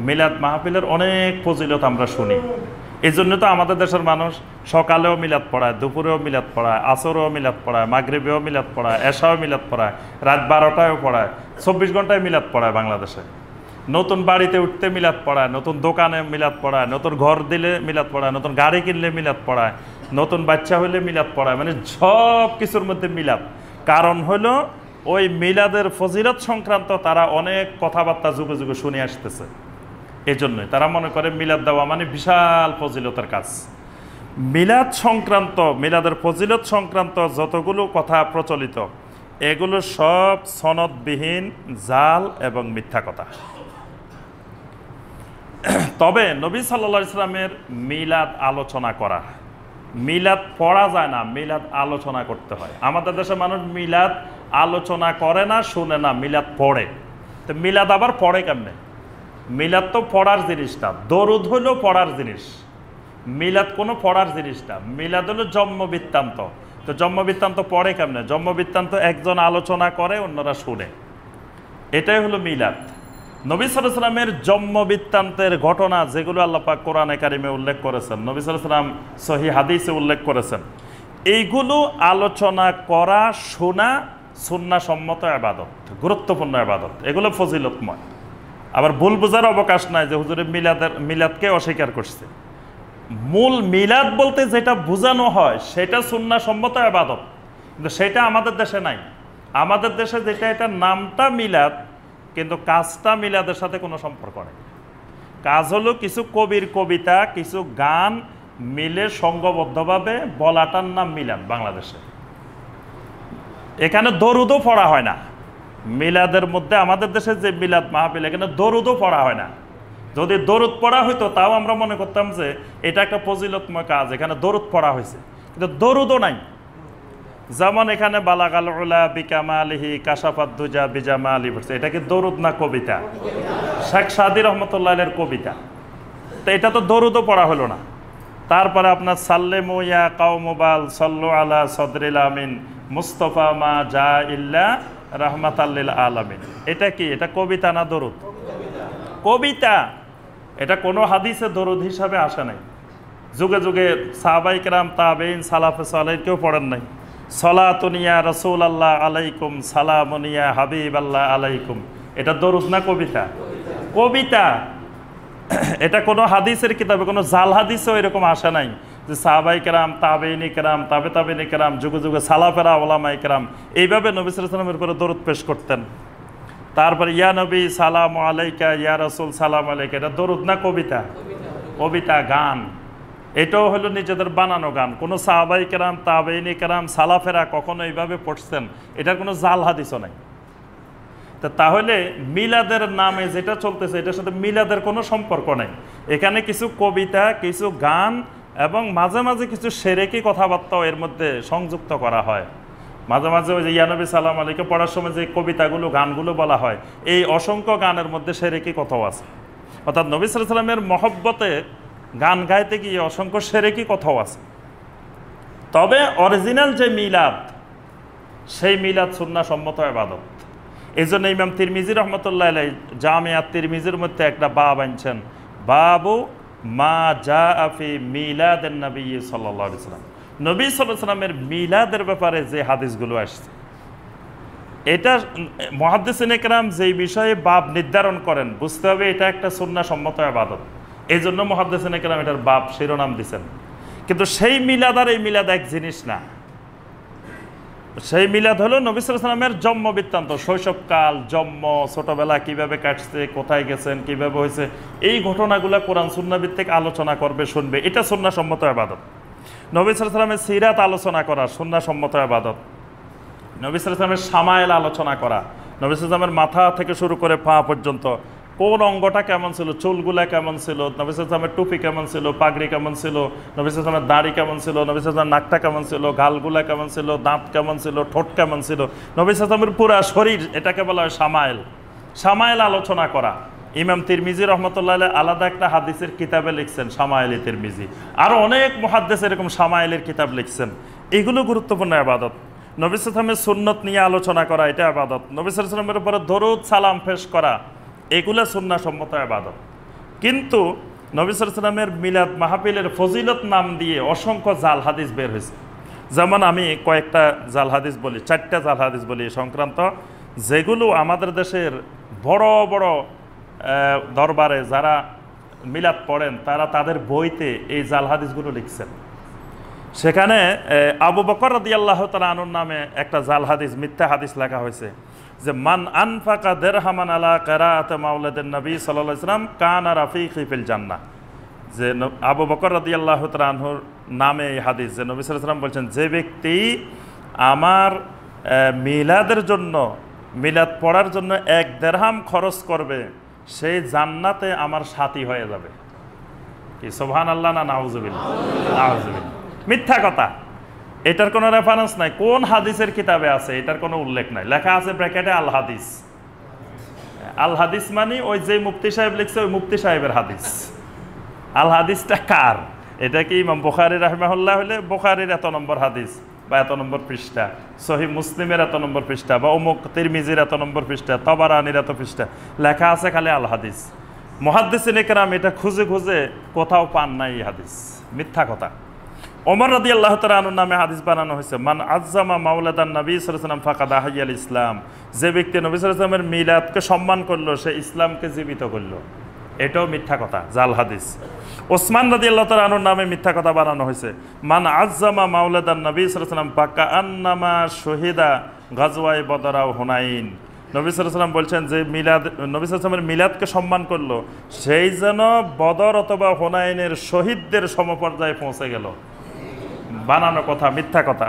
মিলাদ মাহফিলের অনেক ফজিলত আমরা শুনি, এই জন্য তো আমাদের দেশের মানুষ সকালেও মিলাদ পড়ায়, দুপুরেও মিলাদ পড়ায়, আসরেও মিলাদ পড়ায়, মাগরিবেও মিলাদ পড়ায়, এশাও মিলাদ পড়ায়, রাত 12টায়ও পড়ায়, 24 ঘন্টায় মিলাদ পড়ায় বাংলাদেশে। নতুন বাড়িতে উঠতে মিলাদ পড়ায়, নতুন দোকানে মিলাদ পড়ায়, নতুন ঘর দিলে মিলাদ পড়ায়, নতুন গাড়ি কিনলে মিলাদ পড়ায়, নতুন বাচ্চা হইলে মিলাদ পড়ায়, মানে সব কিছুর মধ্যে মিলাদ। কারণ হলো ওই মিলাদের ফজিলত সংক্রান্ত তারা অনেক কথাবার্তা যুগে যুগে শুনে আসতেছে। এই জন্যই তারা মনে করে মিলাদ দেওয়া মানে বিশাল ফজিলতের কাজ। মিলাদ সংক্রান্ত, মিলাদের ফজিলত সংক্রান্ত যতগুলো কথা প্রচলিত, এগুলো সব সনদবিহীন, জাল এবং মিথ্যা কথা। তবে নবী সাল্লাল্লাহু আলাইহি ওয়াসাল্লামের মিলাদ আলোচনা করা, মিলাদ পড়া যায় না, মিলাদ আলোচনা করতে হয়। আমাদের দেশে মানুষ মিলাদ আলোচনা করে না, শুনে না, মিলাদ পড়ে। তো মিলাদ আবার পড়ে কেমনে? মিলাদ তো পড়ার জিনিসটা, দরুদ হইল পড়ার জিনিস, মিলাদ কোনো পড়ার জিনিস না। মিলাদ হলো জন্ম বৃত্তান্ত। তো জন্ম বৃত্তান্ত পড়ে কেমনে? জন্ম বৃত্তান্ত একজন আলোচনা করে, অন্যরা শুনে, এটাই হলো মিলাদ। নবী সাল্লাল্লাহু আলাইহি সাল্লামের জন্ম বৃত্তান্তের ঘটনা যেগুলো আল্লাহ পাক কোরআনে কারিমে উল্লেখ করেছেন, নবী সাল্লাল্লাহু আলাইহি সাল্লাম সহিহ হাদিসে উল্লেখ করেছেন, এইগুলো আলোচনা করা, শোনা সুন্নাহ সম্মত ইবাদত, গুরুত্বপূর্ণ ইবাদত, এগুলো ফজিলতময়। আবার ভুল বোঝার অবকাশ নাই যে হুজুরে মিলাদকে অস্বীকার করছে। মূল মিলাদ বলতে যেটা বোঝানো হয় সেটা সুন্নাহ সম্মত ইবাদত, কিন্তু সেটা আমাদের দেশে নাই। আমাদের দেশে যেটা, এটা নামটা মিলাদ, কিন্তু কাজটা মিলাদের সাথে কোনো সম্পর্ক নেই। কাজ হলো কিছু কবির কবিতা, কিছু গান মিলে সংঘবদ্ধভাবে বলাটার নাম মিলাদ বাংলাদেশে। এখানে দরুদও পড়া হয় না মিলাদের মধ্যে। আমাদের দেশে যে মিলাদ মাহফিল, এখানে দরুদও পড়া হয় না। যদি দরুদ পড়া হইতো তাও আমরা মনে করতাম যে এটা একটা ফজিলতময় কাজ, এখানে দরুদ পড়া হয়েছে, কিন্তু দরুদও নাই। যেমন এখানে বালাগাল উলা বিকামালিহি কাশাফাত দুজা বিজামালি পড়ছে, এটা কি দরুদ না কবিতা? শেখ সাদি রহমতুল্লাহের কবিতা। তো এটা তো দরুদও পড়া হলো না। তারপরে আপনার সাল্লেমু ইয়া কাওমুবাল সাল্লু আলা সদরিল আমিন মুস্তফা মা জা ইল্লা রাহমাতাল লিল আলামিন, এটা কি? এটা কবিতা না দরুদ? কবিতা। এটা কোনো হাদিসে দরুদ হিসাবে আসে নাই। যুগে যুগে সাহাবায়ে কেরাম, তাবেঈন, সালাফে সালেহ কেউ পড়েন নাই সলাতুনিয়া রসুল আল্লাহ আলাইকুম, সালামুনিয়া হাবিব আল্লাহ আলাইকুম, এটা দরুদ না কবিতা? কবিতা। এটা কোনো হাদিসের কিতাবে, কোনো জাল হাদিসেও এরকম আসে নাই যে সাহাবায়ে কেরাম, তাবেঈন কেরাম, তাবেঈন কেরাম, যুগে যুগে সালাফেরা, ওলামায়ে কেরাম এইভাবে নবী সাল্লাল্লাহু আলাইহি ওয়াসাল্লামের উপরে দরুদ পেশ করতেন। তারপর ইয়া নবী সালাম আলাইকা, ইয়া রাসূল সালাম আলাইকা, এটা দরুদ না কবিতা? কবিতা, গান। এটাও হলো নিজেদের বানানো গান। কোনো সাহাবায়ে কেরাম, তাবেঈন কেরাম, সালাফেরা কখনো এইভাবে পড়ছেন, এটার কোনো জাল হাদিসও নাই। তাহলে মিলাদের নামে যেটা চলতেছে, এটার সাথে মিলাদের কোনো সম্পর্ক নাই। এখানে কিছু কবিতা, কিছু গান এবং মাঝে মাঝে কিছু সেরেকি কথাবার্তাও এর মধ্যে সংযুক্ত করা হয়। মাঝে মাঝে ওই যে ইয়া নবী সালাম আলাইকা পড়ার সময় যে কবিতাগুলো, গানগুলো বলা হয়, এই অসংখ্য গানের মধ্যে সেরেকি কথাও আছে। অর্থাৎ নবী সাল্লাল্লাহু আলাইহি ওয়াসাল্লামের মহব্বতে গান গাইতে গিয়ে অসংখ্য সেরেকি কথাও আছে। তবে অরিজিনাল যে মিলাদ, সেই মিলাদ সুন্নাহ সম্মত ইবাদত। এই জন্য ইমাম তিরমিজি রহমতুল্লাহ আলাইহি জামিআত তিরমিজির মধ্যে একটা বাব আনছেন, বাবু মা জাআ ফি মিলাদিন নবী সাল্লাল্লাহু আলাইহি ওয়াসাল্লাম। নবী সাল্লাল্লাহু আলাইহি ওয়াসাল্লামের মিলাদের ব্যাপারে যে হাদিসগুলো আসছে, এটা মুহাদ্দিসিনে কেরাম যেই বিষয়ে বাব নির্ধারণ করেন, বুঝতে হবে এটা একটা সুন্নাহ সম্মত ইবাদত। এই জন্য মুহাদ্দিসিনে কেরাম এটার বাব শিরোনাম দিয়েছেন। কিন্তু সেই মিলাদ আর এই মিলাদ এক জিনিস না। সেই মিলাদ হলো নবী সাল্লাল্লাহু আলাইহি ওয়াসাল্লামের জন্ম বৃত্তান্ত, শৈশবকাল, জন্ম, ছোটবেলা কিভাবে কাটছে, কোথায় গেছেন, কিভাবে হয়েছে, এই ঘটনাগুলো কোরআন সুন্নাহ ভিত্তিক আলোচনা করবে, শুনবে, এটা সুন্নাহ সম্মত ইবাদত। নবী সাল্লাল্লাহু আলাইহি ওয়াসাল্লামের সিরাত আলোচনা করা সুন্নাহ সম্মত ইবাদত। নবী সাল্লাল্লাহু আলাইহি ওয়াসাল্লামের শামায়েল আলোচনা করা, নবী সাল্লাল্লাহু আলাইহি ওয়াসাল্লামের মাথা থেকে শুরু করে পা পর্যন্ত কোন অঙ্গটা কেমন ছিল, চুলগুলা কেমন ছিল, নবী সাল্লাল্লাহু আলাইহি ওয়াসাল্লামের টুপি কেমন ছিল, পাগড়ি কেমন ছিল, নবী সাল্লাল্লাহু আলাইহি ওয়াসাল্লামের দাড়ি কেমন ছিল, নবী সাল্লাল্লাহু আলাইহি ওয়াসাল্লামের নাকটা কেমন ছিল, গালগুলা কেমন ছিল, দাঁত কেমন ছিল, ঠোঁট কেমন ছিল, নবী সাল্লাল্লাহু আলাইহি ওয়াসাল্লামের পুরা শরীর, এটাকে বলা হয় শামায়েল। শামায়েল আলোচনা করা। ইমাম তিরমিজি রহমতুল্লাহ আলাইহি আলাদা একটা হাদিসের কিতাবে লিখছেন শামায়েলে তিরমিজি। আরও অনেক মুহাদ্দিস এরকম শামায়েলের কিতাব লিখছেন। এগুলো গুরুত্বপূর্ণ ইবাদত। নবী সাল্লাল্লাহু আলাইহি ওয়াসাল্লামের সুন্নত নিয়ে আলোচনা করা, এটা ইবাদত। নবী সাল্লাল্লাহু আলাইহি ওয়াসাল্লামের উপরে দরুদ সালাম পেশ করা, এগুলো সুন্নাহ সম্মত ইবাদত। কিন্তু নবী সাল্লাল্লাহু আলাইহি ওয়াসাল্লামের মিলাদ মাহফিলের ফজিলত নাম দিয়ে অসংখ্য জাল হাদিস বের হয়েছে। যেমন আমি কয়েকটা জাল হাদিস বলি, 4টা জাল হাদিস বলি সংক্রান্ত, যেগুলো আমাদের দেশের বড় বড় দরবারে যারা মিলাদ পড়েন, তারা তাদের বইতে এই জাল হাদিসগুলো লিখছেন। সেখানে আবু বকর রাদিয়াল্লাহু তাআলা আনহুর নামে একটা জাল হাদিস, মিথ্যা হাদিস লেখা হয়েছে যে মান আনফাকা দিরহামান আলা কিরাআতি মাওলাদিন নবী সাল্লাল্লাহু আলাইহি ওয়াসাল্লাম কানা রাফিকি ফিল জান্নাহ। যে আবু বকর রাদিয়াল্লাহু তাআলা আনহুর নামে এই হাদিস, যে নবী সাল্লাল্লাহু আলাইহি ওয়াসাল্লাম বলছেন, যে ব্যক্তি আমার মিলাদের জন্য, মিলাদ পড়ার জন্য 1 দিরহাম খরচ করবে, সেই জান্নাতে আমার সাথী হয়ে যাবে। কি সুবহানাল্লাহ না নাউজুবিল্লাহ? নাউজুবিল্লাহ। মিথ্যা কথা। এটার কোনো রেফারেন্স নাই, কোন হাদিসের কিতাবে আছে এটার কোনো উল্লেখ নাই। লেখা আছে ব্র্যাকেটে আল হাদিস। আল হাদিস মানে ওই যে মুফতি সাহেব লিখছে ওই মুফতি সাহেবের হাদিস। আল হাদিসটা কার? এটা কি ইমাম বুখারী রাহিমাহুল্লাহ হলে বুখারীর এত নম্বর হাদিস বা এত নম্বর পৃষ্ঠা, সহিহ মুসলিমের এত নম্বর পৃষ্ঠা, বা অমুক তিরমিজির এত নম্বর পৃষ্ঠা, তাবারানির এত পৃষ্ঠা, লেখা আছে খালি আল হাদিস। মুহাদ্দিসিনে কেরাম এটা খুঁজে খুঁজে কোথাও পান নাই এই হাদিস। মিথ্যা কথা। ওমর রাদিয়াল্লাহু তাআলা আনহুর নামে হাদিস বানানো হয়েছে, মান আযযামা মাওলাদান নবী সাল্লাল্লাহু আলাইহি ওয়াসাল্লাম ফাকাদ আহাইয়াল ইসলাম। যে ব্যক্তি নবী সাল্লাল্লাহু আলাইহি ওয়াসাল্লামের মিলাদকে সম্মান করলো সে ইসলামকে জীবিত করলো। এটাও মিথ্যা কথা, জাল হাদিস। ওসমান রাদিয়াল্লাহু তাআলা আনহুর নামে মিথ্যা কথা বানানো হয়েছে, মান আযযামা মাওলাদান নবী সাল্লাল্লাহু আলাইহি ওয়াসাল্লাম ফাকান্নামা শহীদা গাজওয়ায়ে বদর আও হুনাইন। নবী সাল্লাল্লাহু আলাইহি ওয়াসাল্লাম বলছেন যে মিলাদ, নবী সাল্লাল্লাহু আলাইহি ওয়াসাল্লামের মিলাদকে সম্মান করলো সেই যেন বদর অথবা হুনাইনের শহীদদের সমপর্যায়ে পৌঁছে গেল। বানানো কথা, মিথ্যা কথা।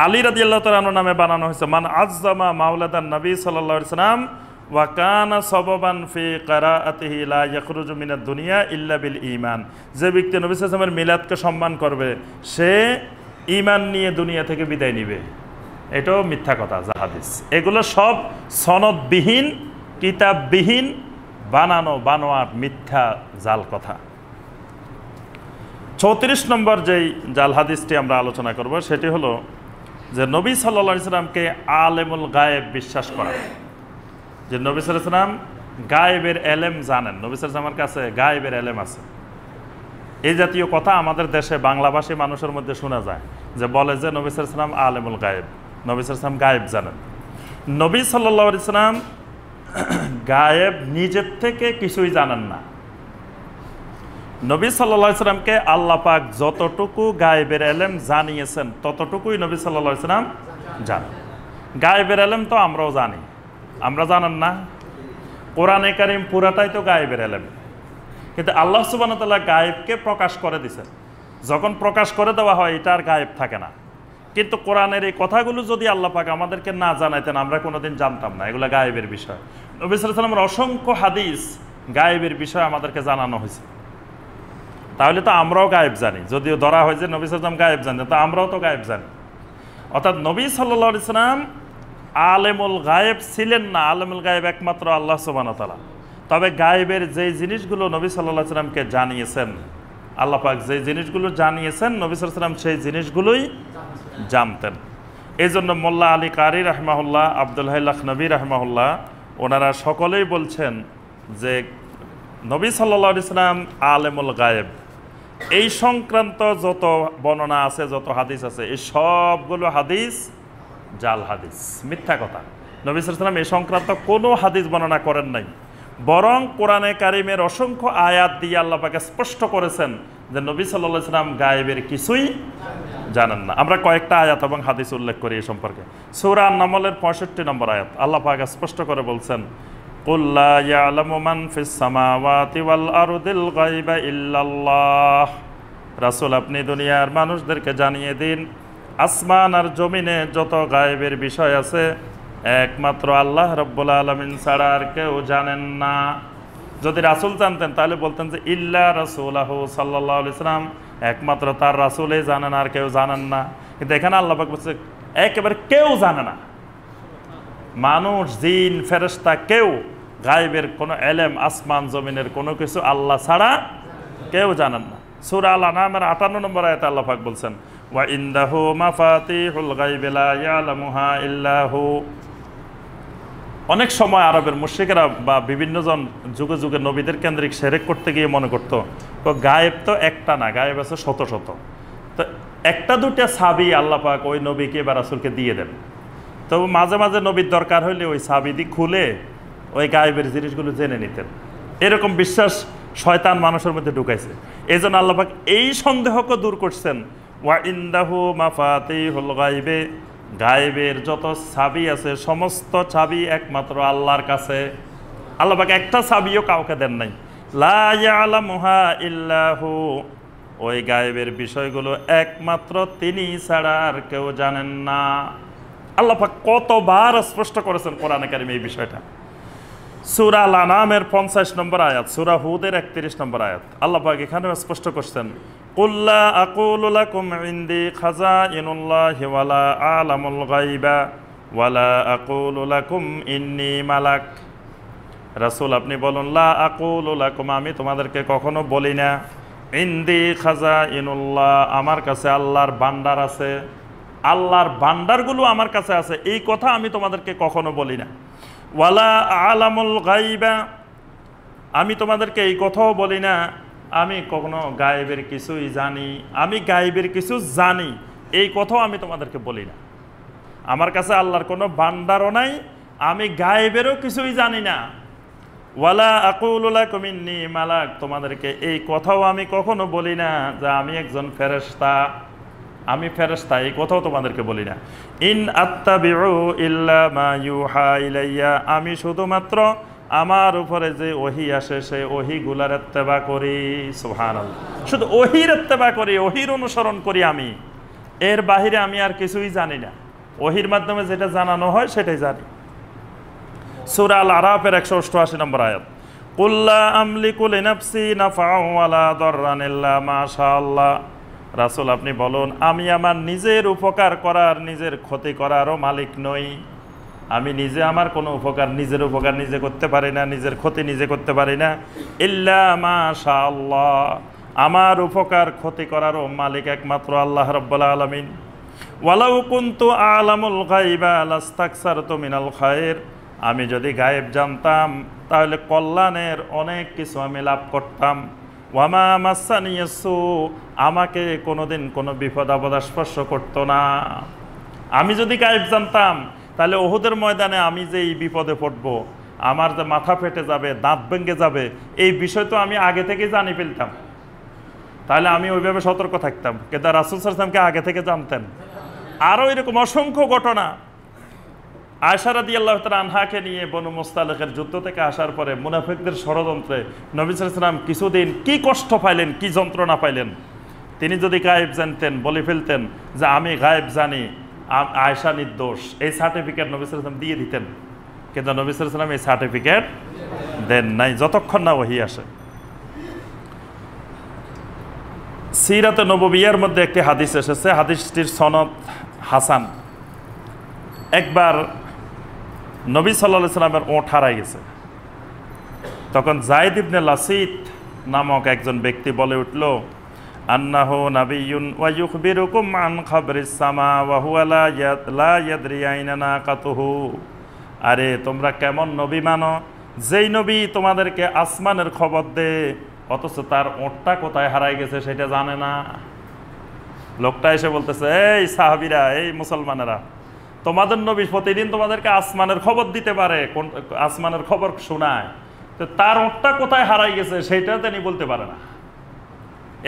আলী রাদিয়াল্লাহু তাআলা আনহুর নামে বানানো হয়েছে, মান আযযামা মাওলাদান নবী সাল্লাল্লাহু আলাইহি ওয়াসাল্লাম ওয়া কানা সাবাবান ফি কিরাআতিহি লা ইয়াখরুজু মিনাদ দুনিয়া ইল্লা বিল ঈমান। যে ব্যক্তি নবী সাল্লাল্লাহু আলাইহি ওয়াসাল্লামের মিলাদকে সম্মান করবে সে ঈমান নিয়ে দুনিয়া থেকে বিদায় নিবে। এটাও মিথ্যা কথা, হাদিস। এগুলো সব সনদবিহীন, কিতাববিহীন, বানানো বানোয়াট মিথ্যা জাল কথা। 34 নম্বর যেই জাল হাদিসটি আমরা আলোচনা করব সেটি হলো যে নবী সাল্লাল্লাহু আলাইহি সাল্লামকে আলেমুল গায়েব বিশ্বাস করা। যে নবী সাল্লাল্লাহু আলাইহি সাল্লাম গায়েবের এলেম জানেন, নবী সাল্লাল্লাহু আলাইহি সাল্লামের কাছে গায়েবের এলেম আছে। এই জাতীয় কথা আমাদের দেশে বাংলাভাষী মানুষের মধ্যে শোনা যায়, যে বলে যে নবী সাল্লাল্লাহু আলাইহি সাল্লাম আলেমুল গায়েব, নবী সাল্লাল্লাহু আলাইহি সাল্লাম গায়েব জানেন। নবী সাল্লাল্লাহু আলাইহি সাল্লাম গায়েব নিজের থেকে কিছুই জানেন না। নবী সাল্লাল্লাহু আলাইহি সাল্লামকে আল্লাহ পাক যতটুকু গায়েবের এলেম জানিয়েছেন ততটুকুই নবী সাল্লাল্লাহু আলাইহি সাল্লাম জানেন। গায়েবের এলেম তো আমরাও জানি, আমরা জানেন না? কোরআনে কারীম পুরাটাই তো গায়েবের এলেম, কিন্তু আল্লাহ সুবহানাহু ওয়া তাআলা গায়েবকে প্রকাশ করে দিয়েছেন। যখন প্রকাশ করে দেওয়া হয় এটা আর গায়েব থাকে না। কিন্তু কোরআনের এই কথাগুলো যদি আল্লাহ পাক আমাদেরকে না জানাইতেন আমরা কোনোদিন জানতাম না, এগুলো গায়েবের বিষয়। নবী সাল্লাল্লাহু আলাইহি সাল্লামের অসংখ্য হাদিস গায়েবের বিষয় আমাদেরকে জানানো হয়েছে। তাহলে তো আমরাও গায়েব জানি, যদিও ধরা হয় যে নবী সাল্লাল্লাহু আলাইহি সাল্লাম গায়েব জানেন, তো আমরাও তো গায়েব জানি। অর্থাৎ নবী সাল্লাল্লাহু আলাইহি সাল্লাম আলেমুল গায়েব ছিলেন না, আলেমুল গায়েব একমাত্র আল্লাহ সুবহানাহু ওয়া তাআলা। তবে গায়েবের যেই জিনিসগুলো নবী সাল্লাল্লাহু আলাইহি সাল্লামকে জানিয়েছেন, আল্লাহ পাক যেই জিনিসগুলো জানিয়েছেন নবী সাল্লাল্লাহু আলাইহি সাল্লাম সেই জিনিসগুলোই জানতেন। এই জন্য মোল্লা আলী কারি রাহমাহুল্লাহ, আব্দুল হাই লাখনবী রাহমাহুল্লাহ ওনারা সকলেই বলছেন যে নবী সাল্লাল্লাহু আলাইহি সাল্লাম আলেমুল গায়েব। এই সংক্রান্ত যত বর্ণনা আছে, যত হাদিস আছে, এই সবগুলো হাদিস জাল হাদিস, মিথ্যা কথা। নবী সাল্লাল্লাহু আলাইহি সাল্লাম এই সংক্রান্ত কোনো হাদিস বর্ণনা করেন নাই, বরং কোরআনে কারিমের অসংখ্য আয়াত দিয়ে আল্লাহ পাক স্পষ্ট করেছেন যে নবী সাল্লাল্লাহু আলাইহি সাল্লাম গায়েবের কিছুই জানেন না। আমরা কয়েকটা আয়াত এবং হাদিস উল্লেখ করি এই সম্পর্কে। সূরা আন-নামলের 65 নম্বর আয়াত আল্লাহ পাক স্পষ্ট করে বলছেন, কুল লা ইয়ালামু মান ফিস সামাওয়াতি ওয়াল আরদিল গায়বা ইল্লাল্লাহ। রাসূল আপনি দুনিয়ার মানুষদেরকে জানিয়ে দিন আসমান আর জমিনে যত গায়েবের বিষয় আছে একমাত্র আল্লাহ রাব্বুল আলামিন ছাড়া আর কেউ জানেন না। যদি রাসূল জানতেন তাহলে বলতেন যে ইল্লা রাসূলাহু সাল্লাল্লাহু আলাইহি সাল্লাম, একমাত্র তার রাসূলই জানেন আর কেউ জানেন না। কিন্তু এখানে আল্লাহ পাক বলছে একেবারে কেউ জানে না, মানুষ জিন ফেরেশতা কেউ গায়েবের কোনো এলেম আসমান জমিনের কোনো কিছু আল্লাহ ছাড়া কেউ জানেন না। সূরা আল-আনআমের 58 নম্বর আয়াতে আল্লাহ পাক বলছেন ওয়া ইনদাহু মাফাতিহুল গায়বি লা ইয়ালামুহা ইল্লা হু। অনেক সময় আরবের মুশরিকরা বা বিভিন্নজন যুগে যুগে নবীদের কেন্দ্রিক শিরক করতে গিয়ে মনে করতো তো গায়েব তো একটা না, গায়েব আছে শত শত। তো একটা দুটা চাবি আল্লাহ পাক ওই নবীকে বা রাসূলকে দিয়ে দেন, তো মাঝে মাঝে নবীর দরকার হলে ওই চাবি দিয়ে খুলে ওই গায়েবের জিনিসগুলো জেনে নিতেন। এরকম বিশ্বাস শয়তান মানুষের মধ্যে ঢুকাইছে। এই জন্য আল্লাহ পাক এই সন্দেহকে দূর করছেন, ওয়া ইনদাহু মাফাতিহুল গায়বি, গায়েবের যত চাবি আছে সমস্ত চাবি একমাত্র আল্লাহর কাছে। আল্লাহ পাক একটা চাবিও কাউকে দেন নাই। লা ইয়ালামুহা ইল্লা হু, ওই গায়েবের বিষয়গুলো একমাত্র তিনি ছাড়া আর কেউ জানেন না। আল্লাহ পাক কতবার স্পষ্ট করেছেন কোরআনে কারিমে এই বিষয়টা। সূরা আল-আনআমের 50 নম্বর আয়াত, সূরা হুদের 31 নম্বর আয়াত আল্লাহ পাক এখানেও স্পষ্ট করছেন কুল লা আকুলু লাকুম ইনদি খাযাইনুল্লাহি ওয়ালা আ'লামুল গায়বা ওয়ালা আকুলু লাকুম ইন্নী মালাক। রাসূল আপনি বলুন, লা আকুলু লাকুম, আমি তোমাদেরকে কখনো বলি না, ইনদি খাযাইনুল্লাহ, আমার কাছে আল্লাহর ভান্ডার আছে, আল্লাহর ভান্ডারগুলো আমার কাছে আছে, এই কথা আমি তোমাদেরকে কখনো বলি না। ওয়ালা আ'লামুল গায়বা, আমি তোমাদেরকে এই কথাও বলি না আমি কখনো গায়েবের কিছুই জানি, আমি গায়েবের কিছু জানি, এই কথাও আমি তোমাদেরকে বলি না। আমার কাছে আল্লাহর কোনো ভান্ডারও নাই, আমি গায়েবেরও কিছুই জানি না। ওয়ালা আকুলু লাকুম ইন্নী মালাক, তোমাদেরকে এই কথাও আমি কখনো বলি না যে আমি একজন ফেরেশতা, আমি ফেরেশতা, এই কথাও তোমাদেরকে বলি না। ইন আত্তাবিউ ইল্লা মা ইউহা ইলাইয়া, আমি শুধুমাত্র আমার উপরে যে ওহী আসে সেই ওহীগুলার ইত্তেবা করি। সুবহানাল্লাহ, শুধু ওহীর ইত্তেবা করি, ওহীর অনুসরণ করি আমি, এর বাহিরে আমি আর কিছুই জানি না। ওহীর মাধ্যমে যেটা জানানো হয় সেটাই জানি। সূরা আল আরাফের 188 নম্বর আয়াত, কুল লা আমলিকু লিনাফসি নাফআন ওয়ালা দাররান ইল্লা মা শাআল্লাহ। রাসূল আপনি বলুন, আমি আমার নিজের উপকার করার, নিজের ক্ষতি করারও মালিক নই। আমি নিজে আমার কোনো নিজের উপকার নিজে করতে পারি না, নিজের ক্ষতি নিজে করতে পারি না। ইল্লা মা শাআল্লাহ, আমার উপকার ক্ষতি করারও মালিক একমাত্র আল্লাহ রাব্বুল আলামিন। ওয়ালাউ কুনতু আ'লামুল গায়বা লাস্তাকসারতু মিনাল খায়র, আমি যদি গায়েব জানতাম তাহলে কল্যাণের অনেক কিছু আমি লাভ করতাম। ওয়ামা মাসানিয়াসু, আমাকে কোনোদিন কোনো বিপদ আপদ স্পর্শ করতো না। আমি যদি গায়েব জানতাম তাহলে ওহুদের ময়দানে আমি যে এই বিপদে পড়ব, আমার যে মাথা ফেটে যাবে, দাঁত ভেঙে যাবে, এই বিষয় তো আমি আগে থেকে জানি ফেলতাম, তাহলে আমি ওইভাবে সতর্ক থাকতাম। কিন্তু রাসূল সাল্লাল্লাহু আলাইহি ওয়াসাল্লামকে আগে থেকে জানতেন। আরও এরকম অসংখ্য ঘটনা। আয়েশা রাদিয়াল্লাহু তাআলা আনহাকে নিয়ে বনু মুস্তালিকের যুদ্ধ থেকে আসার পরে মুনাফিকদের ষড়যন্ত্রে নবী সাল্লাল্লাহু আলাইহি ওয়াসাল্লাম কিছুদিন কি কষ্ট পাইলেন, কি যন্ত্রণা পাইলেন। তিনি যদি গায়েব জানতেন, বলে ফেলতেন যে আমি গায়েব জানি, আয়েশা নির্দোষ, এই সার্টিফিকেট নবী সাল্লাল্লাহু আলাইহি ওয়াসাল্লাম দিয়ে দিতেন। কিন্তু নবী সাল্লাল্লাহু আলাইহি ওয়াসাল্লাম এই সার্টিফিকেট দেন নাই যতক্ষণ না ওহী আসে। সিরাতে নববিয়ার মধ্যে একটি হাদিস এসেছে, হাদিসটির সনদ হাসান। একবার নবী সাল্লাল্লাহু আলাইহি সাল্লামের ওঁট হারাই গেছে। তখন যায়েদ ইবনে লাসিত নামক একজন ব্যক্তি বলে উঠল, আন্নাহু নাবিয়্যুন ওয়া ইউখবিরুকুম আন খাবরিস সামা ওয়া হুয়া লা ইয়াদরি আইনা নাকাতুহু। আরে তোমরা কেমন নবী মানো, যেই নবী তোমাদেরকে আসমানের খবর দে, অথচ তার ওঁটটা কোথায় হারাই গেছে সেটা জানে না। লোকটা এসে বলতেছে, এই সাহাবীরা, এই মুসলমানেরা, তোমাদের নবী প্রতিদিন তোমাদেরকে আসমানের খবর দিতে পারে, আসমানের খবর শোনায়, তো তার ওঁটটা কোথায় হারাই গেছে সেটা তিনি বলতে পারে না।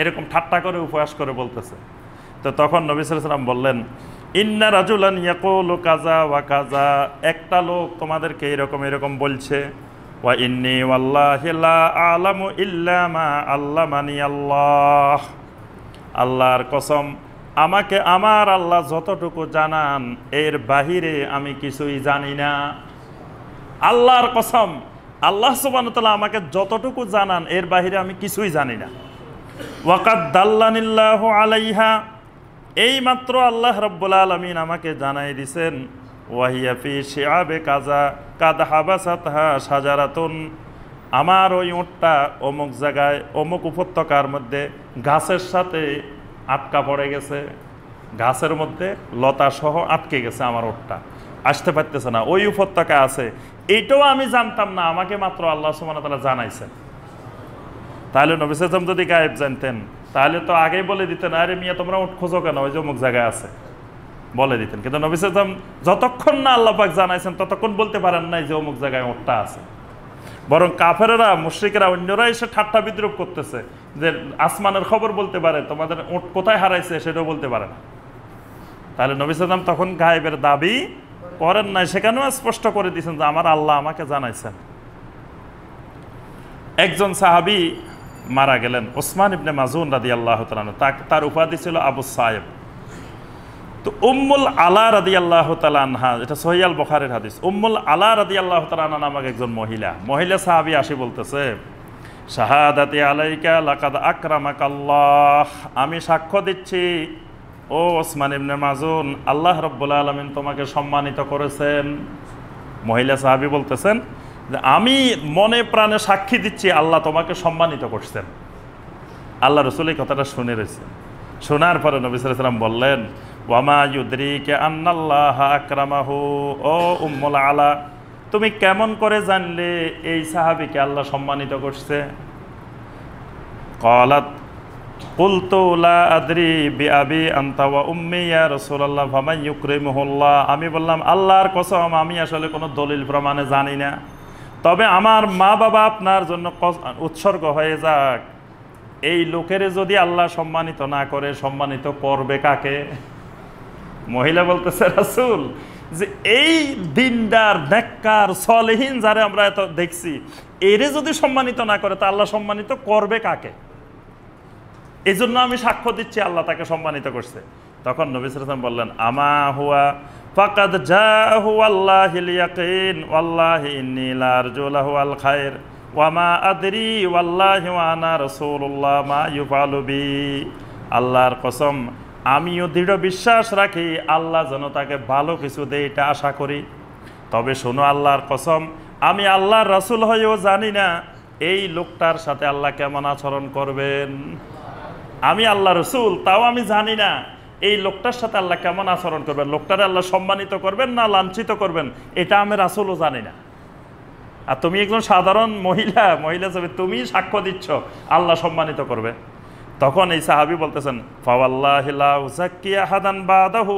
এরকম ঠাট্টা করে উপহাস করে বলতেছে। তো তখন নবী সাল্লাল্লাহু আলাইহি ওয়াসাল্লাম বললেন, ইন্না রাজুলান ইয়াকুলু কাযা ওয়া কাযা, একটা লোক তোমাদেরকে এরকম এরকম বলছে। ওয়া ইন্নী ওয়াল্লাহি লা আ'লামু ইল্লা মা আল্লামানি আল্লাহ, আল্লাহর কসম, আমাকে আমার আল্লাহ যতটুকু জানান এর বাহিরে আমি কিছুই জানি না। আল্লাহর কসম, আল্লাহ সুবহানাহু ওয়া তাআলা আমাকে যতটুকু জানান এর বাহিরে আমি কিছুই জানি না। ওয়াকাদ দাল্লানিল্লাহু আলাইহা, এই মাত্র আল্লাহ রাব্বুল আলামিন আমাকে জানাই দিয়েছেন, ওয়াহিয়া ফি শিআবে কাযা কাদ হাবাসাতহা শাজারাতুন, আমার ওই ওঁটটা অমুক জায়গায় অমুক উপত্যকার মধ্যে গাছের সাথে আটকা পড়ে গেছে, গাছের মধ্যে লতা সহ আটকে গেছে, আমার ওঁটটা আসতে পারতেছে না, ওই উপত্যকা আছে। এইটাও আমি জানতাম না, আমাকে মাত্র আল্লাহ সুবহানাহু ওয়া তাআলা জানাইছেন। তাহলে নবী সাল্লাল্লাহু আলাইহি ওয়াসাল্লাম যদি গায়েব জানতেন তাহলে তো আগেই বলে দিতেন, আরে মিয়া তোমরা ওঁট খোঁজো কেন, ওই যে অমুক জায়গায় আছে, বলে দিতেন। কিন্তু নবী সাল্লাল্লাহু আলাইহি ওয়াসাল্লাম যতক্ষণ না আল্লাহ পাক জানাইছেন ততক্ষণ বলতে পারেন নাই যে অমুক জায়গায় ওঁটটা আছে। বরং কাফেরেরা, মুশরিকেরা, অন্যরা এসে ঠাট্টা বিদ্রুপ করতেছে যে আসমানের খবর বলতে পারে, তোমাদের ওঁট কোথায় হারাইছে সেটাও বলতে পারে না। তাহলে নবী সাল্লাল্লাহু আলাইহি ওয়াসাল্লাম তখন গায়েবের দাবি করেন নাই, সেখানেও স্পষ্ট করে দিয়েছেন যে আমার আল্লাহ আমাকে জানাইছেন। একজন সাহাবী মারা গেলেন, ওসমান ইবনে মাজুন রাদিয়াল্লাহু তাআলা আনহু, তার উপাধি ছিল আবু সায়েব। তো উম্মুল আলা রাদিয়াল্লাহু তাআলা আনহা, এটা সহিহ আল বুখারীর হাদিস, উম্মুল আলা রাদিয়াল্লাহু তাআলা আনহা নামক একজন মহিলা সাহাবী আসি বলতেছে, শাহাদাতি আলাইকা লাকাদ আকরামাকাল্লাহ, আমি সাক্ষ্য দিচ্ছি ও ওসমান ইবনে মাজুন, আল্লাহ রাব্বুল আলামিন তোমাকে সম্মানিত করেছেন। মহিলা সাহাবী বলতেছেন যে আমি মনে প্রাণে সাক্ষী দিচ্ছি আল্লাহ তোমাকে সম্মানিত করছেন। আল্লাহ রাসূল এই কথাটা শুনে রয়েছে। শোনার পরে নবী সাল্লাল্লাহু আলাইহি ওয়াসাল্লাম বললেন, ওয়ামা ইউদরিকা আন্নাল্লাহা আকরামাহু, ও উম্মুল আলা, তুমি কেমন করে জানলে এই সাহাবীকে আল্লাহ সম্মানিত করছে? ক্বালাত কুলতু লা আদরি বিআবি আনতা ওয়া উম্মি ইয়া রাসূলুল্লাহ ফামান ইউকরিমুহুল্লাহ, আমি বললাম আল্লাহর কসম আমি আসলে কোনো দলিল প্রমাণে জানি না, তবে আমার মা বাবা আপনার জন্য উৎসর্গ হয়ে যাক, এই লোকের যদি আল্লাহ সম্মানিত না করে সম্মানিত করবে কাকে? মহিলা বলতেছে, রাসূল, যে এই দিনদার নেককার সলেহীন যারা আমরা এত দেখছি, এরে যদি সম্মানিত না করে তা আল্লাহ সম্মানিত করবে কাকে? এই জন্য আমি সাক্ষ্য দিচ্ছি আল্লাহ তাকে সম্মানিত করছে। তখন নবী সাল্লাল্লাহু আলাইহি ওয়াসাল্লাম বললেন, আমা হুয়া ফাকাদ জাহু ওয়াল্লাহিল ইয়াকিন ওয়াল্লাহি ইন্নী লা আরজু লাহু আল খায়র ওয়া মা আদরি ওয়াল্লাহি ওয়া আনা রাসূলুল্লাহ মা ইউফালু বি, আল্লাহর কসম আমিও দৃঢ় বিশ্বাস রাখি আল্লাহ যেন তাকে ভালো কিছু দেয় এটা আশা করি, তবে শোনো আল্লাহর কসম আমি আল্লাহর রাসূল হয়েও জানি না এই লোকটার সাথে আল্লাহ কেমন আচরণ করবেন। আমি আল্লাহ রসুল, তাও আমি জানি না এই লোকটার সাথে আল্লাহ কেমন আচরণ করবেন, লোকটারে আল্লাহ সম্মানিত করবেন না লাঞ্ছিত করবেন, এটা আমি রাসূলও জানি না। আর তুমি একজন সাধারণ মহিলা হিসেবে তুমি সাক্ষ্য দিচ্ছ আল্লাহ সম্মানিত করবে। তখন এই সাহাবী বলতেছেন, ফাওয়াল্লাহি লা উযাক্কি আহাদান বাদাহু,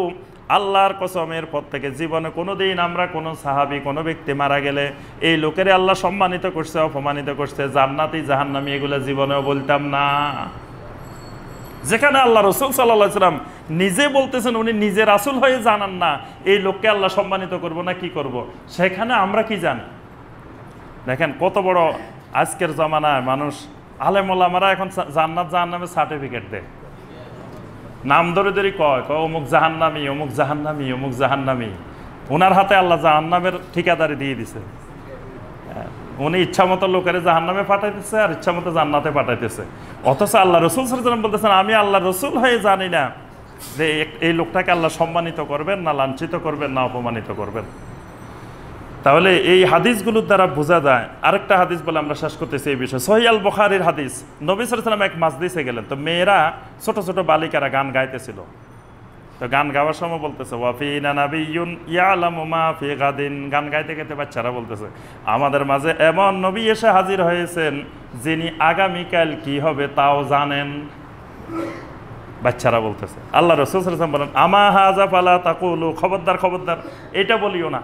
আল্লাহর কসমের পর থেকে জীবনে কোনোদিন আমরা কোনো সাহাবী কোনো ব্যক্তি মারা গেলে এই লোকের আল্লাহ সম্মানিত করছে অপমানিত করছে জান্নাতি জাহান্নামী এগুলো জীবনেও বলতাম না। যেখানে আল্লাহ রসুল সাল্লাল্লাহু আলাইহি ওয়াসাল্লাম নিজে বলতেছেন উনি নিজে রাসূল হয়ে জানান না এই লোককে আল্লাহ সম্মানিত করব না কি করব, সেখানে আমরা কি জানি? দেখেন কত বড় আজকের জমানায় মানুষ, আলেম ওলামারা এখন জান্নাত জাহান্নামের সার্টিফিকেট দেয়, নাম ধরে ধরে কয় অমুক জাহান্নামী অমুক জাহান্নামী অমুক জাহান্নামী, ওনার হাতে আল্লাহ জাহান্নামের ঠিকাদারি দিয়ে দিছে। উনি ইচ্ছা মতো লোকের জাহান্নামে পাঠাইতেছে আর ইচ্ছা মতো জান্নাতে পাঠাইতেছে, অথচ আল্লাহ রসুল সাল্লাল্লাহু আলাইহি ওয়াসাল্লাম বলতেছেন আমি আল্লাহ রসুল হয়ে জানি না যে এই লোকটাকে আল্লাহ সম্মানিত করবেন না লাঞ্ছিত করবেন না অপমানিত করবেন। তাহলে এই হাদিসগুলোর দ্বারা বোঝা যায়। আরেকটা হাদিস বলে আমরা শেষ করতেছি এই বিষয়ে, সহিহ আল বুখারীর হাদিস। নবী সাল্লাল্লাহু আলাইহি ওয়াসাল্লাম এক মাজলিসে গেলেন, তো মেয়েরা ছোট ছোট বালিকারা গান গাইতেছিল, তো গান গাওয়ার সময় বলতেছে ওয়াফিনা নাবিয়্যুন ইয়ালামু মা ফি গাদিন, গান গাইতে গাইতে বাচ্চারা বলতেছে আমাদের মাঝে এমন নবী এসে হাজির হয়েছেন যিনি আগামীকাল কি হবে তাও জানেন। বাচ্চারা বলতেছে, আল্লাহ রাসূল সাল্লাল্লাহু আলাইহি ওয়াসাল্লাম বলেন আমা হাযা ফালা তাকুলু, খবরদার খবরদার এটা বলিও না,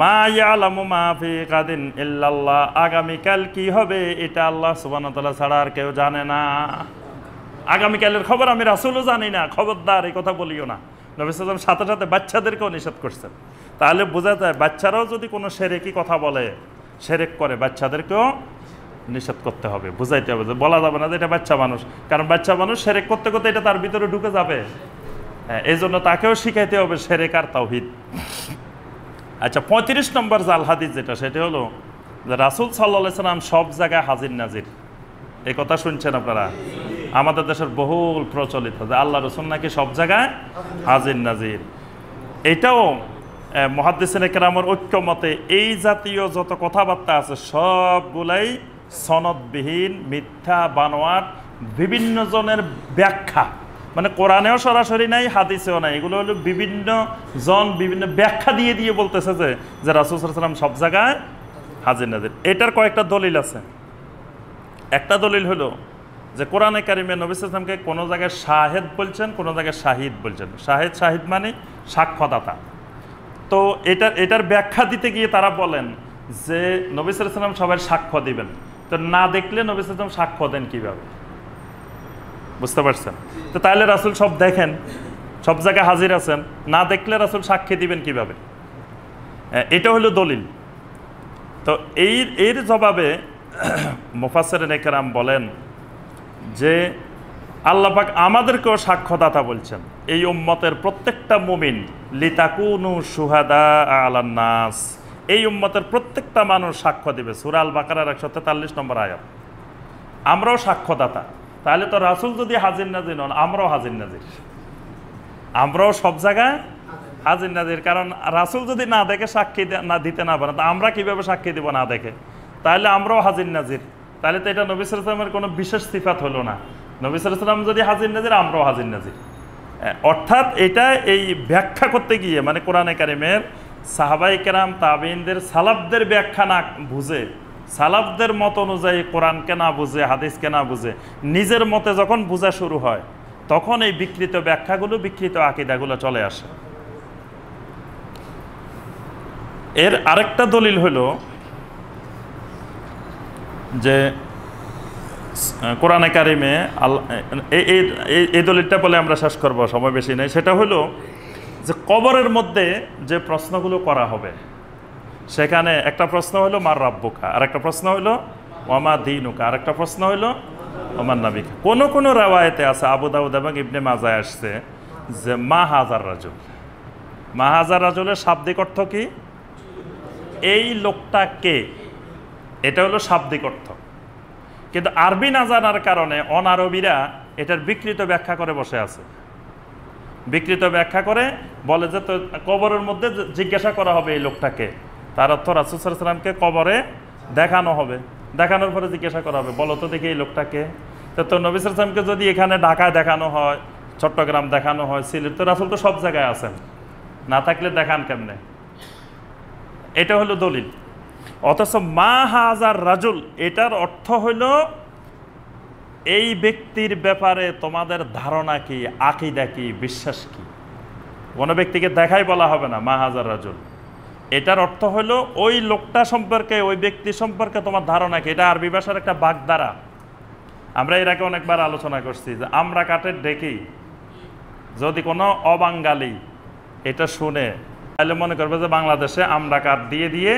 মা ইয়ালামু মা ফি গাদিন ইল্লাল্লাহ, আগামীকাল কি হবে এটা আল্লাহ সুবহানাহু ওয়া তাআলা ছাড়া আর কেউ জানে না। আগামীকালের খবর আমি রাসূলও জানি না, খবরদার এই কথা বলিও না। নবী সাল্লাল্লাহু আলাইহি ওয়াসাল্লাম সাথে সাথে বাচ্চাদেরকেও নিষেধ করছেন। তাহলে বোঝা যায় বাচ্চারাও যদি কোনো শিরকি কথা বলে শিরক করে বাচ্চাদেরকেও নিষেধ করতে হবে, বুঝাইতে হবে, বলা যাবে না যে এটা বাচ্চা মানুষ, কারণ বাচ্চা মানুষ শিরক করতে করতে এটা তার ভিতরে ঢুকে যাবে। হ্যাঁ, এই জন্য তাকেও শিখাইতে হবে শিরক আর তাওহীদ। আচ্ছা, 35 নম্বর জাল হাদিস যেটা, সেটা হলো যে রাসূল সাল্লাল্লাহু আলাইহি ওয়াসাল্লাম সব জায়গায় হাজির নাজির। এই কথা শুনছেন আপনারা? আমাদের দেশের বহুল প্রচলিত যে আল্লাহ রাসূল নাকি সব জায়গায় হাজির নাজির। এটাও মুহাদ্দিসিনে কেরামের ঐক্যমতে এই জাতীয় যত কথাবার্তা আছে সবগুলাই সনদবিহীন, মিথ্যা, বানোয়াট, বিভিন্ন জনের ব্যাখ্যা, মানে কোরআনেও সরাসরি নাই হাদিসেও নাই, এগুলো হলো বিভিন্ন জন বিভিন্ন ব্যাখ্যা দিয়ে দিয়ে বলতেছে যে রাসূল সাল্লাল্লাহু আলাইহি ওয়াসাল্লাম সব জায়গায় হাজির নাজির। এটার কয়েকটা দলিল আছে। একটা দলিল হলো যে কোরআনে কারিমে নবী সাল্লাল্লাহু আলাইহি ওয়াসাল্লামকে কোনো জায়গায় শাহেদ বলছেন, কোনো জায়গায় শাহিদ বলছেন। শাহিদ মানে সাক্ষ্যদাতা। তো এটার ব্যাখ্যা দিতে গিয়ে তারা বলেন যে নবী সাল্লাল্লাহু আলাইহি ওয়াসাল্লাম সবার সাক্ষ্য দিবেন, তো না দেখলে নবী সাল্লাল্লাহু আলাইহি ওয়াসাল্লাম সাক্ষ্য দেন কীভাবে? বুঝতে পারছেন? তো তাহলে রাসূল সব দেখেন, সব জায়গায় হাজির আছেন, না দেখলে রাসূল সাক্ষী দিবেন কিভাবে? এটা হলো দলিল। তো এর জবাবে মুফাসসিরিনে কেরাম বলেন যে আল্লাহ পাক আমাদেরকেও সাক্ষ্যদাতা বলছেন, এই উম্মতের প্রত্যেকটা মুমিন লিতাকুনু শুহাদা আলান নাস, এই উম্মতের প্রত্যেকটা মানুষ সাক্ষ্য দিবে। সূরা আল বাকারার 143 নম্বর আয়াত। আমরাও সাক্ষ্যদাতা। তাহলে তো রাসূল যদি হাজির নাজির নন, আমরাও হাজির নাজির, আমরাও সব জায়গায় হাজির নাজির। কারণ রাসূল যদি না দেখে সাক্ষী না দিতে না পারেন, তা আমরা কিভাবে সাক্ষী দিব না দেখে? তাহলে আমরাও হাজির নাজির। তাহলে তো এটা নবী সাল্লাল্লাহু আলাইহি ওয়াসাল্লামের কোনো বিশেষ সিফাত হলো না। নবী সাল্লাল্লাহু আলাইহি ওয়াসাল্লাম যদি হাজির নাজির, আমরাও হাজির নাজির। অর্থাৎ এটা এই ব্যাখ্যা করতে গিয়ে, মানে কোরআনে কারিমের সাহাবায়ে কেরাম তাবেঈনদের সালাফদের ব্যাখ্যা না বুঝে, সালাফদের মত অনুযায়ী কোরআনকে না বুঝে, হাদিসকে না বুঝে, নিজের মতে যখন বোঝা শুরু হয়, তখন এই বিকৃত ব্যাখ্যাগুলো, বিকৃত আকীদাগুলো চলে আসে। এর আরেকটা দলিল হলো যে কোরআনে কারিমে এই দলিলটা বলে আমরা শেষ করব, সময় বেশি নেই। সেটা হলো যে কবরের মধ্যে যে প্রশ্নগুলো করা হবে, সেখানে একটা প্রশ্ন হলো মার রাব্বুকা, আর একটা প্রশ্ন হলো ওয়ামা দীনুকা, আর একটা প্রশ্ন হলো ওমান নাবিকা। কোনো কোনো রাওয়ায়েতে আছে, আবু দাউদ এবং ইবনে মাজায় আসছে যে মা হাজার রাজুল। মা হাজার রাজুলের শাব্দিক অর্থ কি? এই লোকটা কে, এটা হলো শাব্দিক অর্থ। কিন্তু আরবি না জানার কারণে অনারবিরা এটার বিকৃত ব্যাখ্যা করে বসে আছে। বিকৃত ব্যাখ্যা করে বলে যে তো কবরের মধ্যে জিজ্ঞাসা করা হবে এই লোকটাকে, তার অর্থ রাসূল সাল্লাল্লাহু আলাইহি ওয়াসাল্লামকে কবরে দেখানো হবে, দেখানোর পরে জিজ্ঞাসা করা হবে বলো তো দেখি এই লোকটাকে। তো নবী সাল্লাল্লাহু আলাইহি ওয়াসাল্লামকে যদি এখানে ঢাকায় দেখানো হয়, চট্টগ্রাম দেখানো হয়, সিলেট, তো রাসূল তো সব জায়গায় আছেন, না থাকলে দেখান কেমনে? এটা হলো দলিল। অথচ মা হাজার রাজুল, এটার অর্থ হইল এই ব্যক্তির ব্যাপারে তোমাদের ধারণা কি, আকীদা কি, বিশ্বাস কি। কোনো ব্যক্তিকে দেখাই বলা হবে না মা হাজার রাজুল। এটার অর্থ হলো ওই লোকটা সম্পর্কে, ওই ব্যক্তি সম্পর্কে তোমার ধারণা কি। এটা আরবি ভাষার একটা বাগধারা। আমরা এর আগে অনেকবার আলোচনা করছি যে আমরা কাঠের ডেকি যদি কোনো অবাঙ্গালি এটা শুনে, তাহলে মনে করবে যে বাংলাদেশে আমরা কাঠ দিয়ে দিয়ে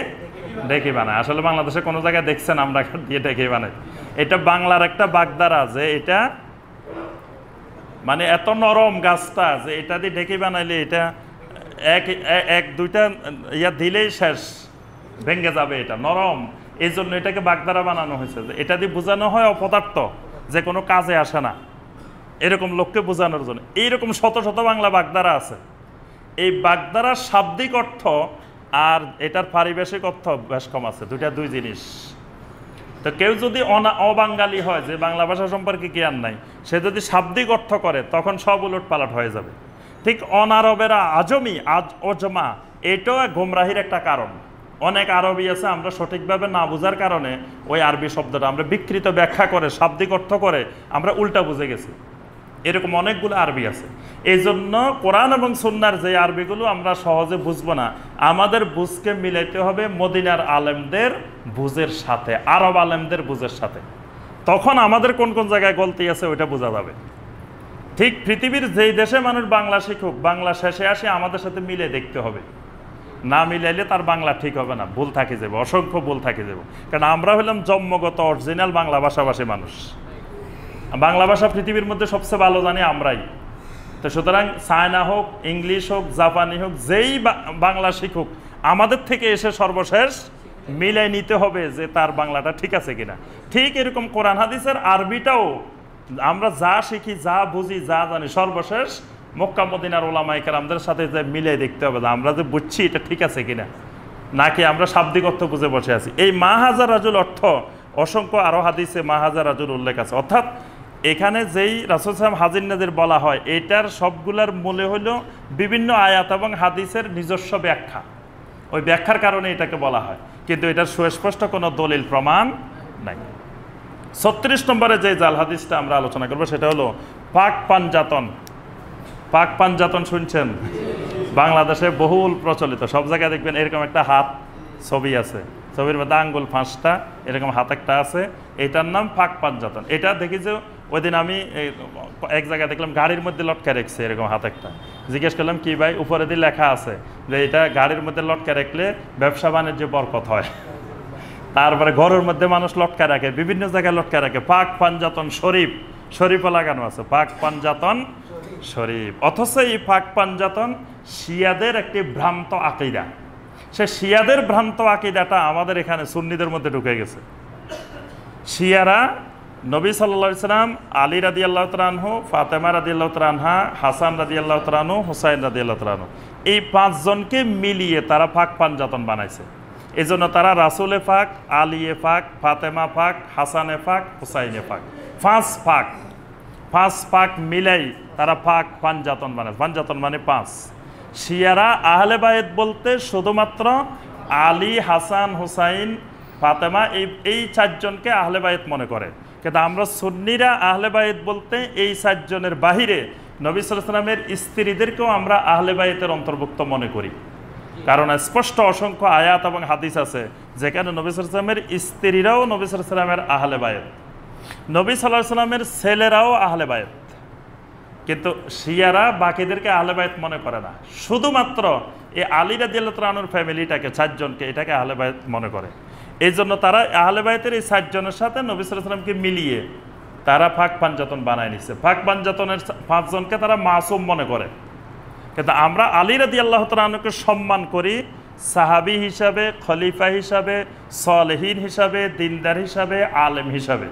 ডেকে বানায়। আসলে বাংলাদেশে কোনো জায়গায় দেখছেন আমরা কাঠ দিয়ে ডেকে বানায়? এটা বাংলার একটা বাগধারা, যে এটা মানে এত নরম গাছটা যে এটা দিয়ে ডেকে বানাইলে এটা এক দুইটা ইয়া দিলেই শেষ, ভেঙে যাবে, এটা নরম। এই জন্য এটাকে বাগধারা বানানো হয়েছে, যে এটা দিয়ে বোঝানো হয় অপদার্থ, যে কোনো কাজে আসে না, এরকম লোককে বোঝানোর জন্য। এইরকম শত শত বাংলা বাগধারা আছে। এই বাগধারার শাব্দিক অর্থ আর এটার পারিভাষিক অর্থ বেশ কম আছে, দুই জিনিস। তো কেউ যদি অবাঙ্গালি হয়, যে বাংলা ভাষা সম্পর্কে জ্ঞান নাই, সে যদি শাব্দিক অর্থ করে তখন সব উলট পালট হয়ে যাবে। ঠিক অনারবেরা আজমি, অজমা, এটাও গোমরাহির একটা কারণ। অনেক আরবি আছে আমরা সঠিকভাবে না বোঝার কারণে ওই আরবি শব্দটা আমরা বিকৃত ব্যাখ্যা করে, শাব্দিক অর্থ করে আমরা উল্টা বুঝে গেছি। এরকম অনেকগুলো আরবি আছে। এই জন্য কোরআন এবং সুন্নাহর যে আরবিগুলো আমরা সহজে বুঝবো না, আমাদের বুঝকে মিলাইতে হবে মদিনার আলেমদের বুঝের সাথে, আরব আলেমদের বুঝের সাথে। তখন আমাদের কোন কোন জায়গায় গলতি আছে ওইটা বোঝা যাবে। ঠিক পৃথিবীর যেই দেশে মানুষ বাংলা শিখুক, বাংলা শেষে আসে আমাদের সাথে মিলে দেখতে হবে। না মিলাইলে তার বাংলা ঠিক হবে না, ভুল থাকে যাবে, অসংখ্য ভুল থাকে যাবে। কারণ আমরা হলাম জন্মগত অরিজিনাল বাংলা ভাষাভাষী মানুষ। বাংলা ভাষা পৃথিবীর মধ্যে সবচেয়ে ভালো জানি আমরাই। তো সুতরাং চায়না হোক, ইংলিশ হোক, জাপানি হোক, যেই বাংলা শিখুক, আমাদের থেকে এসে সর্বশেষ মিলাই নিতে হবে যে তার বাংলাটা ঠিক আছে কিনা। ঠিক এরকম কোরআন হাদিসের আরবিটাও আমরা যা শিখি, যা বুঝি, যা জানি, সর্বশেষ মক্কা মদিনার ওলামায়ে কেরামদের সাথে যে মিলাই দেখতে হবে যে আমরা যে বুঝছি এটা ঠিক আছে কিনা, নাকি আমরা শাব্দিক অর্থ বুঝে বসে আছি। এই মা হাজার রাজুল অর্থ অসংখ্য আরো হাদিসে মা হাজার রাজুল উল্লেখ আছে। অর্থাৎ এখানে যেই রাসূল সাল্লাল্লাহু হাজির নাজির বলা হয়, এটার সবগুলার মূলে হলো বিভিন্ন আয়াত এবং হাদিসের নিজস্ব ব্যাখ্যা। ওই ব্যাখ্যার কারণে এটাকে বলা হয়, কিন্তু এটার সুস্পষ্ট কোনো দলিল প্রমাণ নাই। 36 নম্বরে যে জাল হাদিসটা আমরা আলোচনা করবো সেটা হলো পাক পাঞ্জাতন। পাক পাঞ্জাতন শুনছেন? বাংলাদেশে বহুল প্রচলিত, সব জায়গায় দেখবেন এরকম একটা হাত ছবি আছে, ছবির মধ্যে আঙ্গুল 5টা, এরকম হাত একটা আছে, এটার নাম পাক পাঞ্জাতন। এটা দেখি যে ওই দিন আমি এক জায়গায় দেখলাম গাড়ির মধ্যে লটকা রেখেছে এরকম হাত একটা। জিজ্ঞেস করলাম কি ভাই? উপরে দিয়ে লেখা আছে যে এটা গাড়ির মধ্যে লটকা রাখলে ব্যবসা বাণিজ্য বরকত হয়। তারপরে ঘরের মধ্যে মানুষ লটকা রাখে, বিভিন্ন জায়গায় লটকা রাখে। পাক পাঞ্জাতন শরীফ, শরীফও লাগানো আছে, পাক পাঞ্জাতন শরীফ। অথচ এই পাক পাঞ্জাতন শিয়াদের একটি ভ্রান্ত আকীদা। সে শিয়াদের ভ্রান্ত আকীদাটা আমাদের এখানে সুন্নিদের মধ্যে ঢুকে গেছে। শিয়ারা নবী সাল্লাল্লাহু আলাইহি সাল্লাম আলী রাদিয়াল্লাহু তাআলা আনহু, ফাতেমা রাদিয়াল্লাহু তাআলা আনহা, হাসান রাদিয়াল্লাহু তাআলা আনহু, হুসাইন রাদিয়াল্লাহু তাআলা আনহু, এই পাঁচজনকে মিলিয়ে তারা পাক পাঞ্জাতন বানাইছে। এই জন্য তারা রাসূলে পাক, আলীয়ে পাক, ফাতেমা পাক, হাসানে পাক, হুসাইনে পাক, পাঁচ পাক মিলাই তারা পাক পাঞ্জাতন বানায়। পাঞ্জাতন মানে পাঁচ। শিয়ারা আহলে বায়েত বলতে শুধুমাত্র আলী, হাসান, হুসাইন, ফাতেমা এই চারজনকে আহলে বায়েত মনে করে। কিন্তু আমরা সুন্নিরা আহলে বায়েত বলতে এই চারজনের বাহিরে নবী সাল্লাল্লাহু আলাইহি ওয়াসাল্লামের স্ত্রীদেরকেও আমরা আহলে বায়েতের অন্তর্ভুক্ত মনে করি। কারণ স্পষ্ট অসংখ্য আয়াত এবং হাদিস আছে যেখানে নবী সাল্লাল্লাহু আলাইহি ওয়াসাল্লামের স্ত্রীরাও নবী সাল্লাল্লাহু আলাইহি ওয়াসাল্লামের আহলে বায়েত, নবী সাল্লাল্লাহু আলাইহি ওয়াসাল্লামের ছেলেরাও আহলে বায়েত। কিন্তু শিয়ারা বাকিদেরকে আহলে বায়েত মনে করে না, শুধুমাত্র এই আলী রাদিয়াল্লাহু তাআলা আনহুর ফ্যামিলিটাকে, চারজনকে, এটাকে আহলে বায়েত মনে করে। এই জন্য তারা আহলে বায়েতের এই চারজনের সাথে নবী সাল্লাল্লাহু আলাইহি ওয়াসাল্লামকে মিলিয়ে তারা পাক পাঞ্জাতন বানায় নিচ্ছে। পাক পাঞ্জাতনের পাঁচজনকে তারা মাসুম মনে করে। কিন্তু আমরা আলী রাদিয়াল্লাহু তাআলা আনহুকে সম্মান করি সাহাবী হিসাবে, খলিফা হিসাবে, সালেহীন হিসাবে, দিনদার হিসাবে, আলেম হিসাবে।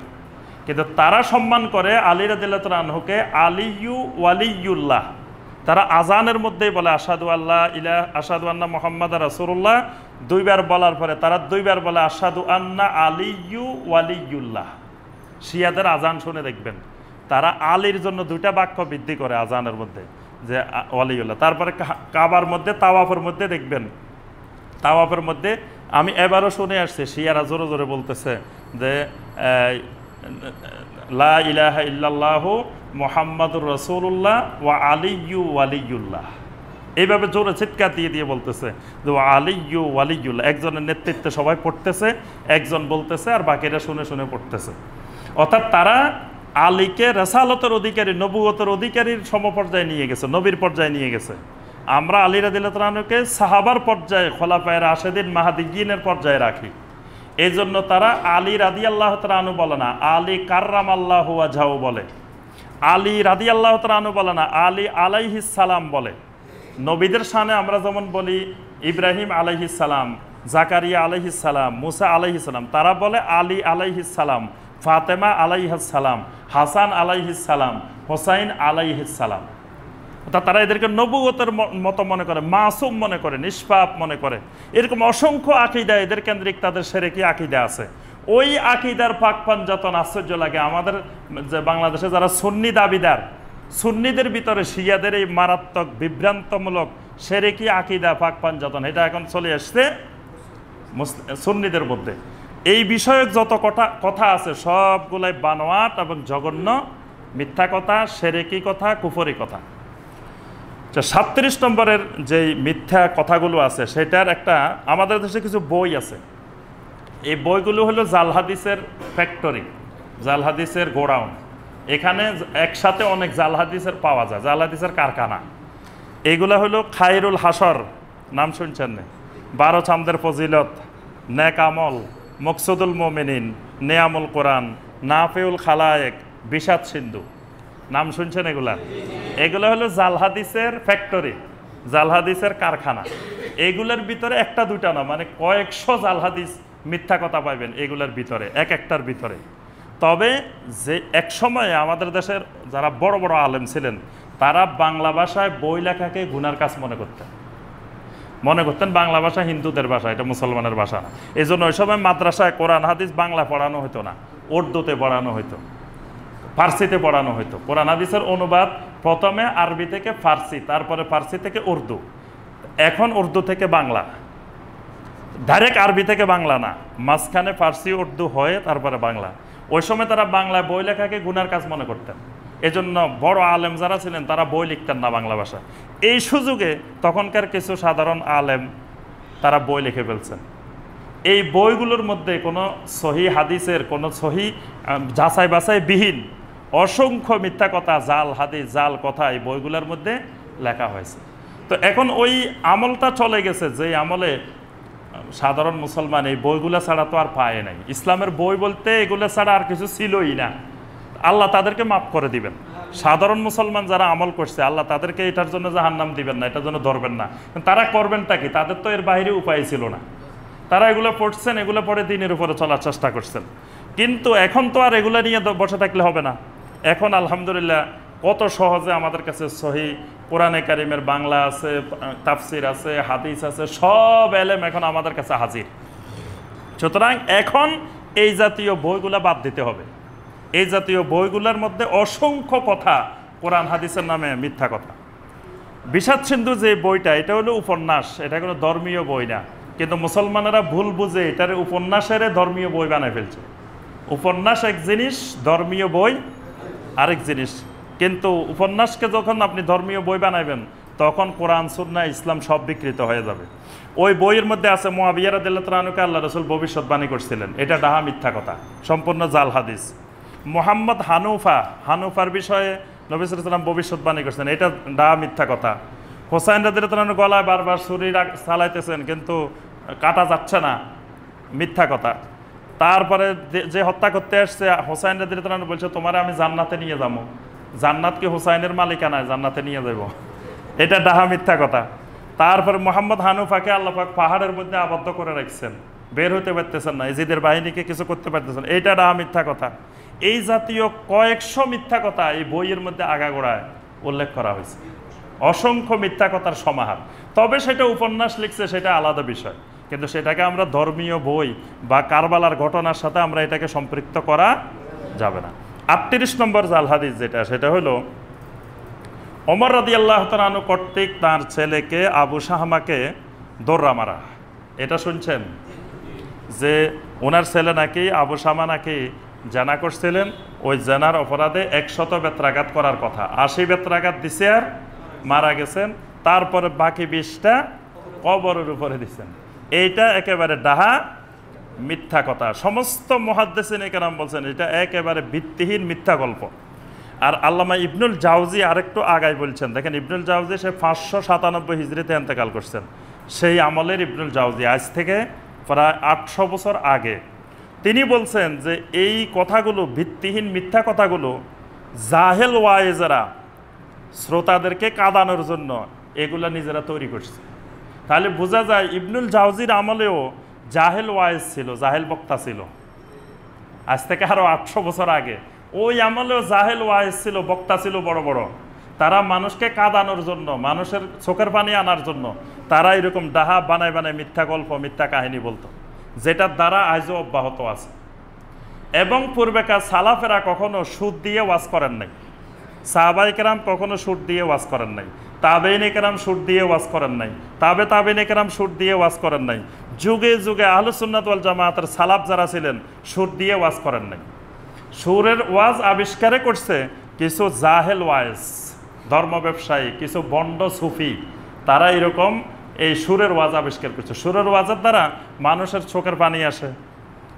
কিন্তু তারা সম্মান করে আলী রাদিয়াল্লাহু তাআলা আনহুকে আলিয়্যু ওয়ালিয়্যুল্লাহ। তারা আজানের মধ্যেই বলে আশহাদু আল্লাহ ইলাহা, আশহাদু আন্না মুহাম্মাদার রাসূলুল্লাহ, দুইবার বলার পরে তারা দুইবার বলে আশহাদু আন্না আলিয়্যু ওয়ালিয়্যুল্লাহ। শিয়াদের আজান শুনে দেখবেন তারা আলীর জন্য দুইটা বাক্য বৃদ্ধি করে আজানের মধ্যে, যে ওয়ালিউল্লাহ। তারপরে কাবার মধ্যে তাওয়াফের মধ্যে দেখবেন, তাওয়াফের মধ্যে আমি এবারও শুনে আসছি শিয়ারা জোরে জোরে বলতেছে যে লা ইলাহা ইল্লাল্লাহু মুহাম্মাদুর রাসূলুল্লাহ ওয়া আলিয়্যু ওয়ালিয়ুল্লাহ। এইভাবে জোরে চিৎকার দিয়ে দিয়ে বলতেছে যে ওয়া আলিয়্যু ওয়ালিয়ুল্লাহ। একজনের নেতৃত্বে সবাই পড়তেছে, একজন বলতেছে আর বাকিরা শুনে শুনে পড়তেছে। অর্থাৎ তারা আলীকে রেসালতের অধিকারী, নবুয়তের অধিকারীর সমপর্যায়ে নিয়ে গেছে, নবীর পর্যায়ে নিয়ে গেছে। আমরা আলী রাদিয়াল্লাহু তাআলা আনহুকে সাহাবার পর্যায়ে, খোলাফায়ে রাশেদিন, মাহদিয়িনের পর্যায়ে রাখি। এই জন্য তারা আলী রাদিয়াল্লাহু তাআলা আনহু বলে না, আলী কাররামাল্লাহু ওয়াজহাহু বলে। আলী রাদিয়াল্লাহু তাআলা আনহু বলে না, আলী আলাইহিস সালাম বলে। নবীদের শানে আমরা যেমন বলি ইব্রাহিম আলাইহিস সালাম, জাকারিয়া আলাইহিস সালাম, মুসা আলাইহিস সালাম, তারা বলে আলী আলাইহিস সালাম, ফাতেমা আলাইহিস সালাম, হাসান আলাইহিস সালাম, হোসাইন আলাইহিস সালাম। অর্থাৎ তারা এদেরকে নবুয়তের মতো মনে করে, মাসুম মনে করে, নিষ্পাপ মনে করে। এরকম অসংখ্য আকীদা এদের কেন্দ্রিক, তাদের শিরকি আকীদা আছে। ওই আকীদার পাক পাঞ্জাতন আশ্চর্য লাগে। আমাদের যে বাংলাদেশে যারা সুন্নি দাবিদার, সুন্নিদের ভিতরে শিয়াদের এই মারাত্মক বিভ্রান্তমূলক শিরকি আকীদা পাক পাঞ্জাতন, এটা এখন চলে আসছে সুন্নিদের মধ্যে। এই বিষয়ক যত কথা আছে সবগুলাই বানোয়াট এবং জঘন্য মিথ্যা কথা, শিরকি কথা, কুফরি কথা। 37 নম্বরের যেই মিথ্যা কথাগুলো আছে সেটার একটা, আমাদের দেশে কিছু বই আছে। এই বইগুলো হলো জাল হাদিসের ফ্যাক্টরি, জাল হাদিসের গোডাউন। এখানে একসাথে অনেক জাল হাদিসের পাওয়া যায়, জাল হাদিসের কারখানা। এইগুলা হলো খায়রুল হাসর, নাম শুনছেন না? 12 চাঁদের ফজিলত, নেক আমল, মকসুদুল মোমিনিন, নেয়ামুল কোরআন, নাফেউল খালায়েক, বিষাদ সিন্ধু, নাম শুনছেন এগুলা? এগুলো হলো জাল হাদিসের ফ্যাক্টরি, জাল হাদিসের কারখানা। এগুলোর ভিতরে একটা দুইটা না, মানে কয়েকশো জাল হাদিস মিথ্যা কথা পাইবেন এগুলোর ভিতরে, এক একটার ভিতরে। তবে যে এক সময়ে আমাদের দেশের যারা বড় বড় আলেম ছিলেন তারা বাংলা ভাষায় বই লেখাকে গুনার কাজ মনে করতেন। বাংলা ভাষা হিন্দুদের ভাষা, এটা মুসলমানের ভাষা না। এই জন্য ওই সময় মাদ্রাসায় কোরআন হাদিস বাংলা পড়ানো হতো না, উর্দুতে পড়ানো হতো, ফার্সিতে পড়ানো হতো। কোরআন হাদিসের অনুবাদ প্রথমে আরবি থেকে ফার্সি, তারপরে ফার্সি থেকে উর্দু, এখন উর্দু থেকে বাংলা, ডাইরেক্ট আরবি থেকে বাংলা না, মাঝখানে ফার্সি উর্দু হয়ে তারপরে বাংলা। ওই সময় তারা বাংলায় বই লেখাকে গুনার কাজ মনে করতেন। এজন্য বড় আলেম যারা ছিলেন তারা বই লিখতেন না বাংলা ভাষা। এই সুযোগে তখনকার কিছু সাধারণ আলেম তারা বই লিখে ফেলছেন। এই বইগুলোর মধ্যে কোনো সহি হাদিসের, কোনো সহি যাচাই বাছাই বিহীন অসংখ্য মিথ্যা কথা, জাল হাদিস, জাল কথা এই বইগুলোর মধ্যে লেখা হয়েছে। তো এখন ওই আমলটা চলে গেছে, যে আমলে সাধারণ মুসলমান এই বইগুলো ছাড়া তো আর পায় নাই। ইসলামের বই বলতে এগুলো ছাড়া আর কিছু ছিলই না। আল্লাহ তাদেরকে মাফ করে দিবেন। সাধারণ মুসলমান যারা আমল করছে আল্লাহ তাদেরকে এটার জন্য জাহান্নাম দিবেন না, এটার জন্য ধরবেন না। তারা করবেনটা কি? তাদের তো এর বাইরে উপায় ছিল না। তারা এগুলো পড়ছেন, এগুলো পড়ে দিনের উপরে চলার চেষ্টা করছেন। কিন্তু এখন তো আর এগুলো নিয়ে বসে থাকলে হবে না। এখন আলহামদুলিল্লাহ কত সহজে আমাদের কাছে সহি কোরআনে কারিমের বাংলা আছে, তাফসির আছে, হাদিস আছে, সব এলেম এখন আমাদের কাছে হাজির। সুতরাং এখন এই জাতীয় বইগুলা বাদ দিতে হবে। এই জাতীয় বইগুলোর মধ্যে অসংখ্য কথা কোরআন হাদিসের নামে মিথ্যা কথা। বিষাদ সিন্ধু যে বইটা, এটা হলো উপন্যাস, এটা কোনো ধর্মীয় বই না। কিন্তু মুসলমানেরা ভুল বুঝে এটার উপন্যাসের ধর্মীয় বই বানায় ফেলছে। উপন্যাস এক জিনিস, ধর্মীয় বই আরেক জিনিস। কিন্তু উপন্যাসকে যখন আপনি ধর্মীয় বই বানাবেন, তখন কোরআন সুন্নাহ ইসলাম সব বিকৃত হয়ে যাবে। ওই বইয়ের মধ্যে আছে মুআবিয়া রাদিয়াল্লাহু তাআলা আনহুকে আল্লাহ রাসূল ভবিষ্যৎবাণী করছিলেন, এটা ডাহা মিথ্যা কথা, সম্পূর্ণ জাল হাদিস। মুহাম্মদ হানুফার বিষয়ে নবী সাল্লাল্লাহু আলাইহি ওয়াসাল্লাম ভবিষ্যৎবাণী করছেন, এটা ডাহা মিথ্যা কথা। হোসাইন রাদিয়াল্লাহু তাআলা গলায় বারবার ছুরি চালাইতেছেন কিন্তু কাটা যাচ্ছে না, মিথ্যা কথা। তারপরে যে হত্যা করতে আসছে হোসাইন রাদিয়াল্লাহু তাআলা বলছে তোমারে আমি জান্নাতে নিয়ে যাবো, জান্নাত কি হোসাইনের মালিকানায়, জান্নাতে নিয়ে যাব, এটা ডাহা মিথ্যা কথা। তারপরে মোহাম্মদ হানুফাকে আল্লাহ পাক পাহাড়ের মধ্যে আবদ্ধ করে রাখছেন, বের হতে পারতেছেন না, ইজিদের বাহিনীকে কিছু করতে পারতেছেন, এইটা ডাহা মিথ্যা কথা। এই জাতীয় কয়েকশো মিথ্যা কথা এই বইয়ের মধ্যে আগাগোড়ায় উল্লেখ করা হয়েছে, অসংখ্য মিথ্যা কথার সমাহার। তবে সেটা উপন্যাস লিখছে, সেটা আলাদা বিষয়, কিন্তু সেটাকে আমরা ধর্মীয় বই বা কারবালার ঘটনার সাথে আমরা এটাকে সম্পৃক্ত করা যাবে না। ৩৮ নম্বর জাল হাদিস যেটা, সেটা হলো ওমর রাদিয়াল্লাহু তাআলা আনহু কর্তৃক তার ছেলেকে আবু শাহমাকে দৌড়া মারা। এটা শুনছেন যে ওনার ছেলে নাকি আবু শামা নাকি জানা করছিলেন, ওই জানার অপরাধে ১০০ বেত্রাঘাত করার কথা, ৮০ বেত্রাঘাত দিছে আর মারা গেছেন, তারপরে বাকি ২০টা কবরের উপরে দিচ্ছেন। এইটা একেবারে ডাহা মিথ্যা কথা। সমস্ত মুহাদ্দিসিন কেরাম বলছেন এটা একেবারে ভিত্তিহীন মিথ্যা গল্প। আর আল্লামা ইবনুল জাওজি আরেকটু আগায় বলছেন, দেখেন ইবনুল জাওজি সে ৫৯৭ হিজরিতে ইন্তেকাল করছেন, সেই আমলের ইবনুল জাওজি, আজ থেকে প্রায় ৮০০ বছর আগে। তিনি বলছেন যে এই কথাগুলো, ভিত্তিহীন মিথ্যা কথাগুলো জাহেল ওয়াইজেরা শ্রোতাদেরকে কাঁদানোর জন্য এগুলা নিজেরা তৈরি করছে। তাহলে বোঝা যায় ইবনুল জাওজির আমলেও জাহেল ওয়াইজ ছিল, জাহেল বক্তা ছিল, আজ থেকে আরো ৮০০ বছর আগে। ওই আমলেও জাহেল ওয়াইজ ছিল, বক্তা ছিল বড় বড়। তারা মানুষকে কাঁদানোর জন্য, মানুষের চোখের পানি আনার জন্য তারা এরকম ডাহা বানায় বানায় মিথ্যা গল্প, মিথ্যা কাহিনী বলতো, যেটার দ্বারা আজও অব্যাহত আছে। এবং পূর্বেকার সালাফেরা কখনো সুদ দিয়ে ওয়াজ করেন নাই, সাহাবায়ে কেরাম কখনো সুদ দিয়ে ওয়াজ করেন নাই, তাবেঈনে কেরাম সুদ দিয়ে ওয়াজ করেন নাই, তাবেঈনে কেরাম সুদ দিয়ে ওয়াজ করেন নাই, যুগে যুগে আহলুস সুন্নাত ওয়াল জামাতের সালাফ যারা ছিলেন সুদ দিয়ে ওয়াজ করেন নাই। সুরের ওয়াজ আবিষ্কারে করছে কিছু জাহেল ওয়াইজ, ধর্ম ব্যবসায়ী, কিছু বন্ড সুফি, তারা এরকম এই সুরের ওয়াজ আবিষ্কার করছে। সুরের ওয়াজের দ্বারা মানুষের চোখের পানি আসে,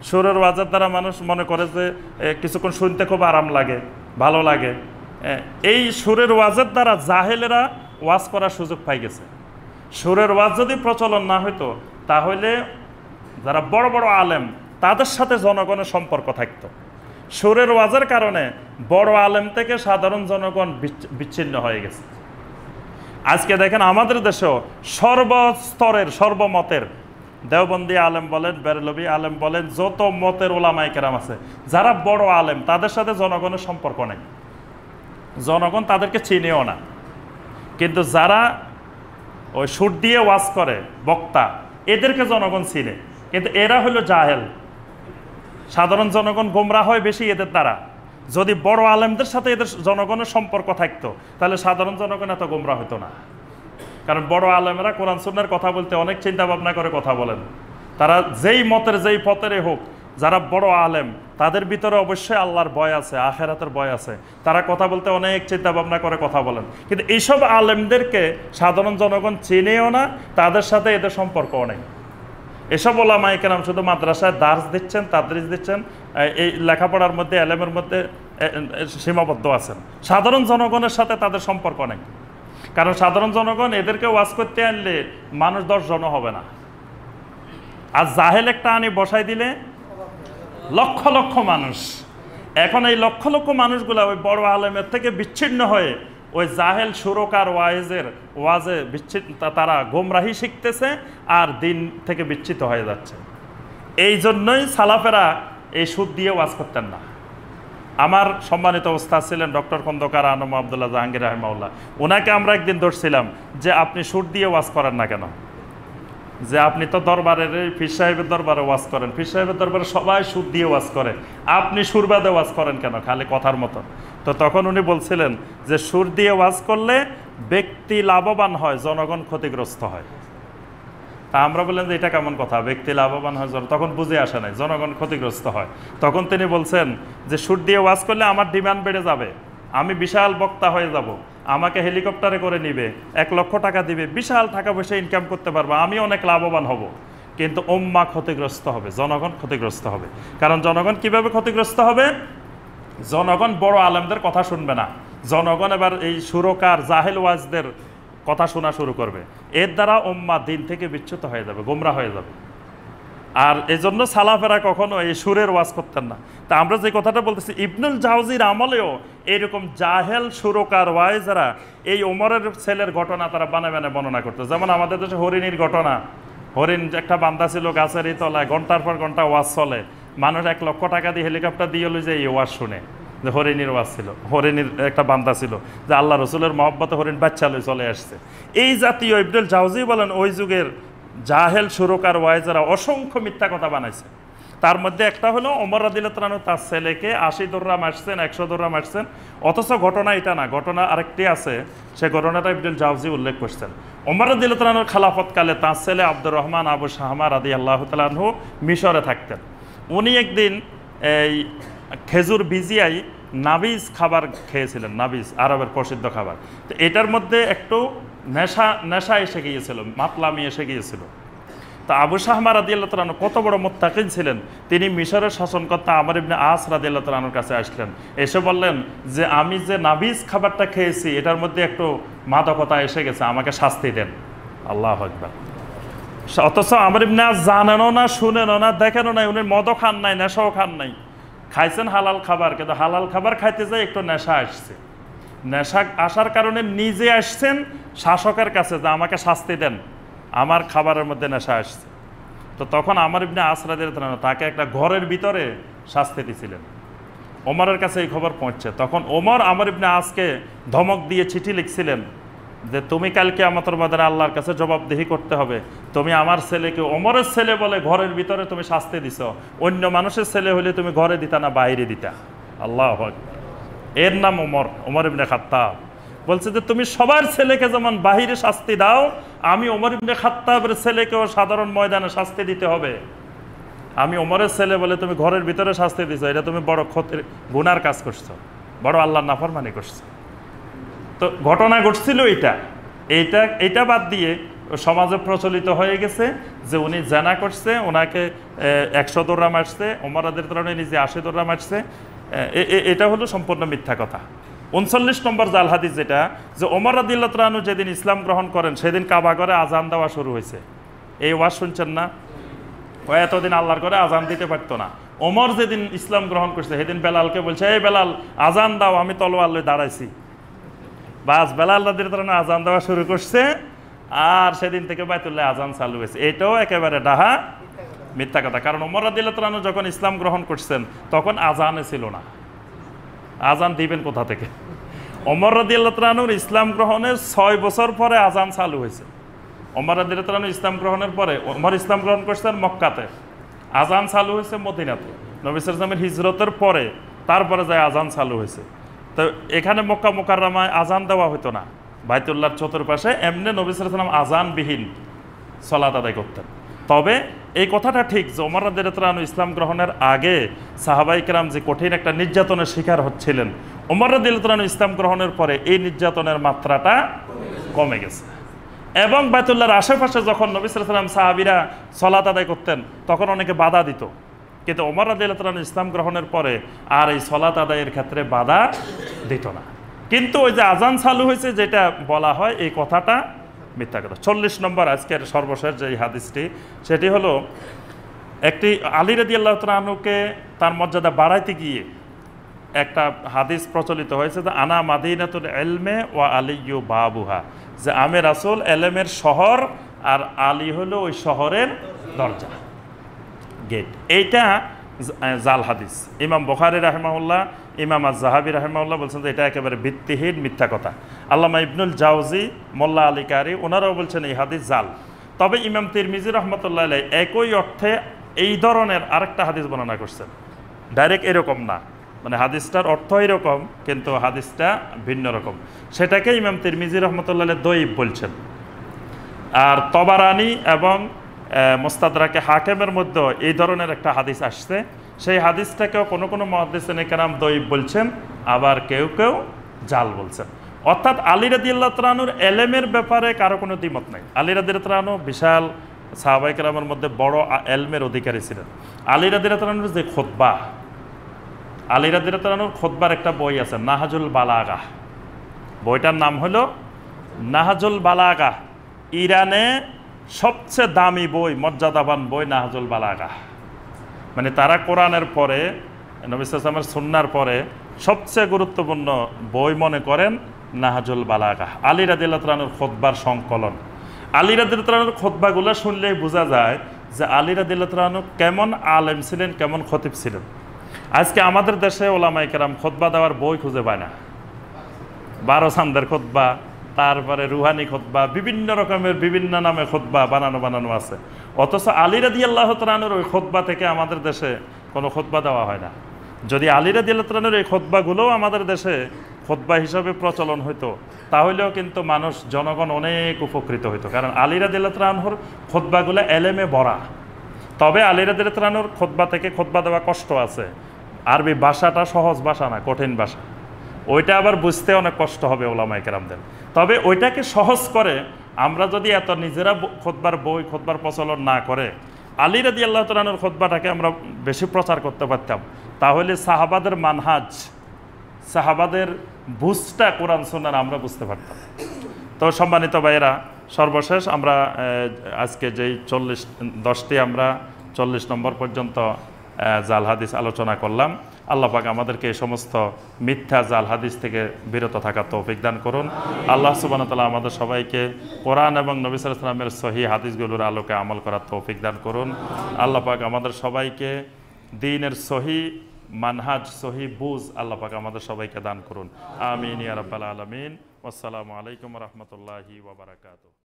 সুরের ওয়াজের দ্বারা মানুষ মনে করে যে কিছুক্ষণ শুনতে খুব আরাম লাগে, ভালো লাগে। এই সুরের ওয়াজের দ্বারা জাহেলেরা ওয়াজ করার সুযোগ পাই গেছে। সুরের ওয়াজ যদি প্রচলন না হইতো তাহলে যারা বড় বড় আলেম তাদের সাথে জনগণের সম্পর্ক থাকতো। সুরের ওয়াজের কারণে বড় আলেম থেকে সাধারণ জনগণ বিচ্ছিন্ন হয়ে গেছে। আজকে দেখেন আমাদের দেশেও সর্বস্তরের, সর্বমতের, দেওবন্দি আলেম বলেন, বেরলভী আলেম বলেন, যত মতের ওলামায়ে কেরাম আছে, যারা বড় আলেম তাদের সাথে জনগণের সম্পর্ক নেই, জনগণ তাদেরকে চিনেও না। কিন্তু যারা ওই সুর দিয়ে ওয়াজ করে, বক্তা, এদেরকে জনগণ চিনে, কিন্তু এরা হলো জাহেল। সাধারণ জনগণ গোমরাহ হয় বেশি এদের দ্বারা। যদি বড় আলেমদের সাথে এদের জনগণের সম্পর্ক থাকতো তাহলে সাধারণ জনগণ এত গোমরাহ হতো না। কারণ বড় আলেমেরা কোরআন সুন্নাহর কথা বলতে অনেক চিন্তা ভাবনা করে কথা বলেন। তারা যেই মতের, যেই পথেরই হোক, যারা বড় আলেম তাদের ভিতরে অবশ্যই আল্লাহর ভয় আছে, আখেরাতের ভয় আছে, তারা কথা বলতে অনেক চিন্তা ভাবনা করে কথা বলেন। কিন্তু এইসব আলেমদেরকে সাধারণ জনগণ চিনেও না, তাদের সাথে এদের সম্পর্কও নেই। এসব ওলামায়ে কেরাম শুধু মাদ্রাসায় দার্স দিচ্ছেন, তাদরিস দিচ্ছেন, এই লেখাপড়ার মধ্যে, এলেমের মধ্যে সীমাবদ্ধ আছেন। সাধারণ জনগণের সাথে তাদের সম্পর্ক নেই। কারণ সাধারণ জনগণ এদেরকে ওয়াজ করতে আনলে মানুষ 10 জনও হবে না। আর জাহেল একটা আনি বসাই দিলে লক্ষ লক্ষ মানুষ। এখন এই লক্ষ লক্ষ মানুষগুলা ওই বড় আলেমের থেকে বিচ্ছিন্ন হয়ে ওই জাহেল সুরকার ওয়াজে তারা গোমরাহি শিখতেছে আর দিন থেকে বিচ্ছিত হয়ে যাচ্ছে। এই জন্যই সালাফেরা এই সুদ দিয়ে ওয়াজ করতেন না। আমার সম্মানিত ওস্তাদ ছিলেন ডক্টর খন্দকার আনম আবদুল্লাহ জাহাঙ্গীর রাহিমাহুল্লাহ। ওনাকে আমরা একদিন ধরছিলাম যে আপনি সুদ দিয়ে ওয়াজ করেন না কেন, যে আপনি তো দরবারের পীর সাহেবের দরবারে ওয়াজ করেন, পীর সাহেবের দরবারে সবাই সুদ দিয়ে ওয়াজ করে, আপনি সুর বাদে ওয়াজ করেন কেন, খালি কথার মতো। তো তখন উনি বলছিলেন যে সুর দিয়ে ওয়াজ করলে ব্যক্তি লাভবান হয়, জনগণ ক্ষতিগ্রস্ত হয়। তা আমরা বললেন যে এটা কেমন কথা, ব্যক্তি লাভবান হয়, তখন বুঝে আসে নাই, জনগণ ক্ষতিগ্রস্ত হয়। তখন তিনি বলছেন যে সুর দিয়ে ওয়াজ করলে আমার ডিমান্ড বেড়ে যাবে, আমি বিশাল বক্তা হয়ে যাব, আমাকে হেলিকপ্টারে করে নিবে, 1 লক্ষ টাকা দিবে, বিশাল টাকা পয়সা ইনকাম করতে পারবো, আমি অনেক লাভবান হব, কিন্তু উম্মা ক্ষতিগ্রস্ত হবে, জনগণ ক্ষতিগ্রস্ত হবে। কারণ জনগণ কিভাবে ক্ষতিগ্রস্ত হবে? জনগণ বড় আলেমদের কথা শুনবে না, জনগণ এবার এই সুরকার জাহেল ওয়াজদের কথা শোনা শুরু করবে, এর দ্বারা উম্মা দিন থেকে বিচ্যুত হয়ে যাবে, গোমরা হয়ে যাবে। আর এই জন্য সালাফেরা কখনো এই সুরের ওয়াজ করতেন না। তা আমরা যে কথাটা বলতেছি, ইবনুল জাওজির আমলেও এরকম জাহেল সুরকার ওয়াইজরা এই ওমরের ছেলের ঘটনা তারা বানায় বর্ণনা করতো। যেমন আমাদের দেশে হরিণীর ঘটনা, হরিণ একটা বান্দা ছিল গাছের এই তলায়, ঘন্টার পর ঘন্টা ওয়াজ চলে, মানুষ 1 লক্ষ টাকা দিয়ে হেলিকপ্টার দিয়ে হলো যে এই ওয়াজ শুনে, যে হরিণীর ওয়াজ ছিল, হরিণীর একটা বান্দা ছিল যে আল্লাহ রসুলের মহব্বতে হরিণ বাচ্চা লই চলে আসছে। এই জাতীয় ইবনুল জাওজি বলেন ওই যুগের জাহেল সুরকার ওয়াইজারা অসংখ্য মিথ্যা কথা বানাইছে। তার মধ্যে একটা হলো ওমর রাদিয়াল্লাহু তাআলা তার ছেলেকে 80 দররা মারছেন, 100 দররা মারছেন, অথচ ঘটনা এটা না, ঘটনা আরেকটি আছে, সে ঘটনাটা ইবনুল জাওজি উল্লেখ করছেন। ওমর রাদিয়াল্লাহু তাআলার খেলাফতকালে তার ছেলে আব্দুর রহমান আবু শাহমা রাদিয়াল্লাহু তাআলা আনহু মিশরে থাকতেন। উনি একদিন এই খেজুর ভিজিয়াই নাবিজ খাবার খেয়েছিলেন, নাবিজ আরবের প্রসিদ্ধ খাবার। তো এটার মধ্যে একটু নেশা এসে গিয়েছিল, মাতলামি এসে গিয়েছিল। তা আবু শাহমা রাদিয়াল্লাহু তাআলা আনহু কত বড় মুত্তাকিন ছিলেন, তিনি মিশরের শাসনকর্তা আমর ইবনে আস রাদিয়াল্লাহু তাআলা আনহুর কাছে আসলেন, এসে বললেন যে আমি যে নাবিজ খাবারটা খেয়েছি এটার মধ্যে একটু মাদকতা এসে গেছে, আমাকে শাস্তি দেন। আল্লাহু আকবার। অথচ আমর ইবনে আস জানেনও না, শুনেনও না, দেখেনও না, উনি মদও খান নাই, নেশাও খান নাই, খাইছেন হালাল খাবার, কিন্তু হালাল খাবার খাইতে যায় একটু নেশা আসছে। নেশা আসার কারণে নিজে আসছেন শাসকের কাছে যে আমাকে শাস্তি দেন, আমার খাবারের মধ্যে নেশা আসছে। তো তখন আমর ইবনে আস রাদিয়াল্লাহু তাআলা তাকে একটা ঘরের ভিতরে শাস্তি দিয়েছিলেন। ওমরের কাছে এই খবর পৌঁছছে, তখন ওমর আমর ইবনে আসকে ধমক দিয়ে চিঠি লিখছিলেন যে তুমি কালকে আমাদের মধ্যে আল্লাহর কাছে জবাবদিহি করতে হবে, তুমি আমার ছেলেকে ওমরের ছেলে বলে ঘরের ভিতরে তুমি শাস্তি দিছ, অন্য মানুষের ছেলে হলে তুমি ঘরে দিতা না বাইরে দিতা। আল্লাহু আকবার। এর নাম ওমর, ওমর ইবনে খাত্তাব। বলছে যে তুমি সবার ছেলেকে যেমন বাহিরে শাস্তি দাও, আমি ওমর ইবনে খাত্তাবের ছেলেকেও সাধারণ ময়দানে শাস্তি দিতে হবে। আমি ওমরের ছেলে বলে তুমি ঘরের ভিতরে শাস্তি দিছ, এটা তুমি বড় ক্ষতির গুনার কাজ করছো, বড় আল্লাহর নাফরমানি করছো। তো ঘটনা ঘটছিল এইটা বাদ দিয়ে সমাজে প্রচলিত হয়ে গেছে যে উনি জানা করছে, ওনাকে 100 দররা মারছে, ওমর রাদিয়াল্লাহু তাআলা নিজে 80 দররা মারছে। এটা হলো সম্পূর্ণ মিথ্যা কথা। 39 নম্বর জাল হাদিস যেটা, যে ওমর রাদিয়াল্লাহু তাআলা যেদিন ইসলাম গ্রহণ করেন সেদিন কাবা ঘরে আজান দেওয়া শুরু হয়েছে। এই ওয়াজ শুনছেন না? ও এতদিন আল্লাহর ঘরে আজান দিতে পারতো না। ওমর যেদিন ইসলাম গ্রহণ করছে সেদিন বেলালকে বলছে, এই বেলাল আজান দাও, আমি তলোয়ার লয়ে দাঁড়াইছি। বাস বেলাল রাদিয়াল্লাহু তাআলা আজান দেওয়া শুরু করছে, আর সেদিন থেকে বাইতুল্লাহ আজান চালু হয়েছে। এটাও একেবারে ডাহা মিথ্যা কথা। কারণ ওমর রাদিয়াল্লাহু তাআলা যখন ইসলাম গ্রহণ করছেন তখন আজানে ছিল না, আজান দিবেন কোথা থেকে? ওমর রাদিয়াল্লাহু তাআলার ইসলাম গ্রহণের 6 বছর পরে আজান চালু হয়েছে। ওমর রাদিয়াল্লাহু তাআলা ইসলাম গ্রহণের পরে, ওমর ইসলাম গ্রহণ করছেন মক্কাতে, আজান চালু হয়েছে মদিনাতে, নবী সাল্লাল্লাহু আলাইহি ওয়াসাল্লামের হিজরতের পরে, তারপরে যায় আজান চালু হয়েছে। তো এখানে মক্কা মুকাররমায় আজান দেওয়া হতো না, বাইতুল্লাহর চতুর্পাশে এমনি নবী সাল্লাল্লাহু আলাইহি ওয়াসাল্লাম আজানবিহীন সালাত আদায় করতেন। তবে এই কথাটা ঠিক যে ওমর রাদিয়াল্লাহু তাআলা ইসলাম গ্রহণের আগে সাহাবায়ে কেরাম যে কঠিন একটা নির্যাতনের শিকার হচ্ছিলেন, ওমর রাদিয়াল্লাহু তাআলা ইসলাম গ্রহণের পরে এই নির্যাতনের মাত্রাটা কমে গেছে। এবং বাইতুল্লাহর আশেপাশে যখন নবী সাল্লাল্লাহু আলাইহি ওয়াসাল্লাম সাহাবীরা সালাত আদায় করতেন তখন অনেকে বাধা দিত, কিন্তু ওমর রাদিয়াল্লাহু তাআলা ইসলাম গ্রহণের পরে আর এই সালাত আদায়ের ক্ষেত্রে বাধা দিত না। কিন্তু ওই যে আজান চালু হয়েছে যেটা বলা হয়, এই কথাটা মিথ্যা কথা। 40 নম্বর আজকের সর্বশেষ যে হাদিসটি, সেটি হলো একটি আলী রাদিয়াল্লাহু তাআলা আনহুকে তার মর্যাদা বাড়াইতে গিয়ে একটা হাদিস প্রচলিত হয়েছে যে আনা মাদিনাতুল ইলমে ওয়া আলিয়্যু বাবুহা, যে আমি রাসূল এলেমের শহর আর আলী হলো ওই শহরের দরজা, গেট। এইটা জাল হাদিস। ইমাম বুখারী রাহিমাহুল্লাহ, ইমাম আয-যাহাবী রাহিমাহুল্লাহ বলছেন যে এটা একেবারে ভিত্তিহীন মিথ্যা কথা। আল্লামা ইবনুল জাওজি, মোল্লা আলী কারি ওনারাও বলছেন এই হাদিস জাল। তবে ইমাম তিরমিজি রহমতুল্লাহ আলাইহি একই অর্থে এই ধরনের আরেকটা হাদিস বর্ণনা করছেন, ডাইরেক্ট এরকম না, মানে হাদিসটার অর্থ এরকম কিন্তু হাদিসটা ভিন্ন রকম, সেটাকে ইমাম তিরমিজি রহমতুল্লাহ আলাইহি দঈফ বলছেন। আর তবারানি এবং মুস্তাদরাকে হাকিমের মধ্যে এই ধরনের একটা হাদিস আসছে, সেই হাদিসটাকেও কোনো কোনো মুহাদ্দিসিন কেরাম দঈফ বলছেন, আবার কেউ কেউ জাল বলছেন। অর্থাৎ আলী রাদিয়াল্লাহু তাআলা আনহুর এলেমের ব্যাপারে কারো কোনো দ্বিমত নাই। আলী রাদিয়াল্লাহু তাআলা আনহু বিশাল সাহাবায়ে কেরামের মধ্যে বড় এলমের অধিকারী ছিলেন। আলী রাদিয়াল্লাহু তাআলা আনহুর যে খুতবা, আলী রাদিয়াল্লাহু তাআলা আনহুর খুতবার একটা বই আছে নাহাজুল বালাগাহ, বইটার নাম হলো নাহাজুল বালাগাহ। ইরানে সবচেয়ে দামি বই, মর্যাদাবান বই নাহাজুল বালাগাহ। মানে তারা কোরআনের পরে, নবী সাল্লাল্লাহু আলাইহি ওয়াসাল্লামের সুন্নাহর পরে সবচেয়ে গুরুত্বপূর্ণ বই মনে করেন নাহাজুল বালাগাহ। আলী রাদিয়াল্লাহু তাআলা আনহুর খুতবার সংকলন। আলী রাদিয়াল্লাহু তাআলা আনহুর খুতবাগুলো শুনলেই বোঝা যায় যে আলী রাদিয়াল্লাহু তাআলা আনহু কেমন আলেম ছিলেন, কেমন খতিব ছিলেন। আজকে আমাদের দেশে ওলামায়ে কেরাম খুতবা দেওয়ার বই খুঁজে পায় না। 12 চান্দের খুতবা, তারপরে রুহানি খুতবা, বিভিন্ন রকমের বিভিন্ন নামে খুতবা বানানো আছে। অথচ আলী রাদিয়াল্লাহু তাআলা আনহুর ওই খুতবা থেকে আমাদের দেশে কোনো খুতবা দেওয়া হয় না। যদি আলী রাদিয়াল্লাহু তাআলা আনহুর এই খুতবাগুলোও আমাদের দেশে খুতবা হিসাবে প্রচলন হইতো, তাহলেও কিন্তু মানুষ, জনগণ অনেক উপকৃত হইতো। কারণ আলী রাদিয়াল্লাহু তাআলা আনহুর খুতবাগুলো এলেমে ভরা। তবে আলী রাদিয়াল্লাহু তাআলা আনহুর খুতবা থেকে খুতবা দেওয়া কষ্ট আছে। আরবি ভাষাটা সহজ ভাষা না, কঠিন ভাষা, ওইটা আবার বুঝতে অনেক কষ্ট হবে ওলামায়ে কেরামদের। তবে ওইটাকে সহজ করে আমরা যদি এত নিজেরা খুতবার বই, খুতবার প্রচলন না করে আলী রাদিয়াল্লাহু তাআলা আনহুর খুতবাটাকে আমরা বেশি প্রচার করতে পারতাম, তাহলে সাহাবাদের মানহাজ, সাহাবাদের বুঝটা কোরআন সুন্নাহর আমরা বুঝতে পারতাম। তো সম্মানিত ভাইয়েরা, সর্বশেষ আমরা আজকে যেই 10টি আমরা 40 নম্বর পর্যন্ত জাল হাদিস আলোচনা করলাম, আল্লাহ পাক আমাদেরকে এই সমস্ত মিথ্যা জাল হাদিস থেকে বিরত থাকার তৌফিক দান করুন। আল্লাহ সুবহানাহু ওয়া তাআলা আমাদের সবাইকে কোরআন এবং নবী সাল্লাল্লাহু আলাইহি ওয়াসাল্লামের সহিহ হাদিসগুলোর আলোকে আমল করার তৌফিক দান করুন। আল্লাহ পাক আমাদের সবাইকে দ্বীনের সহি মানহাজ, সহি বুঝ আল্লাহ পাক আমাদের সবাইকে দান করুন। আমিন ইয়া রাব্বাল আলামিন। আসসালামু আলাইকুম ওয়া রাহমাতুল্লাহি ওয়া বারাকাতুহু।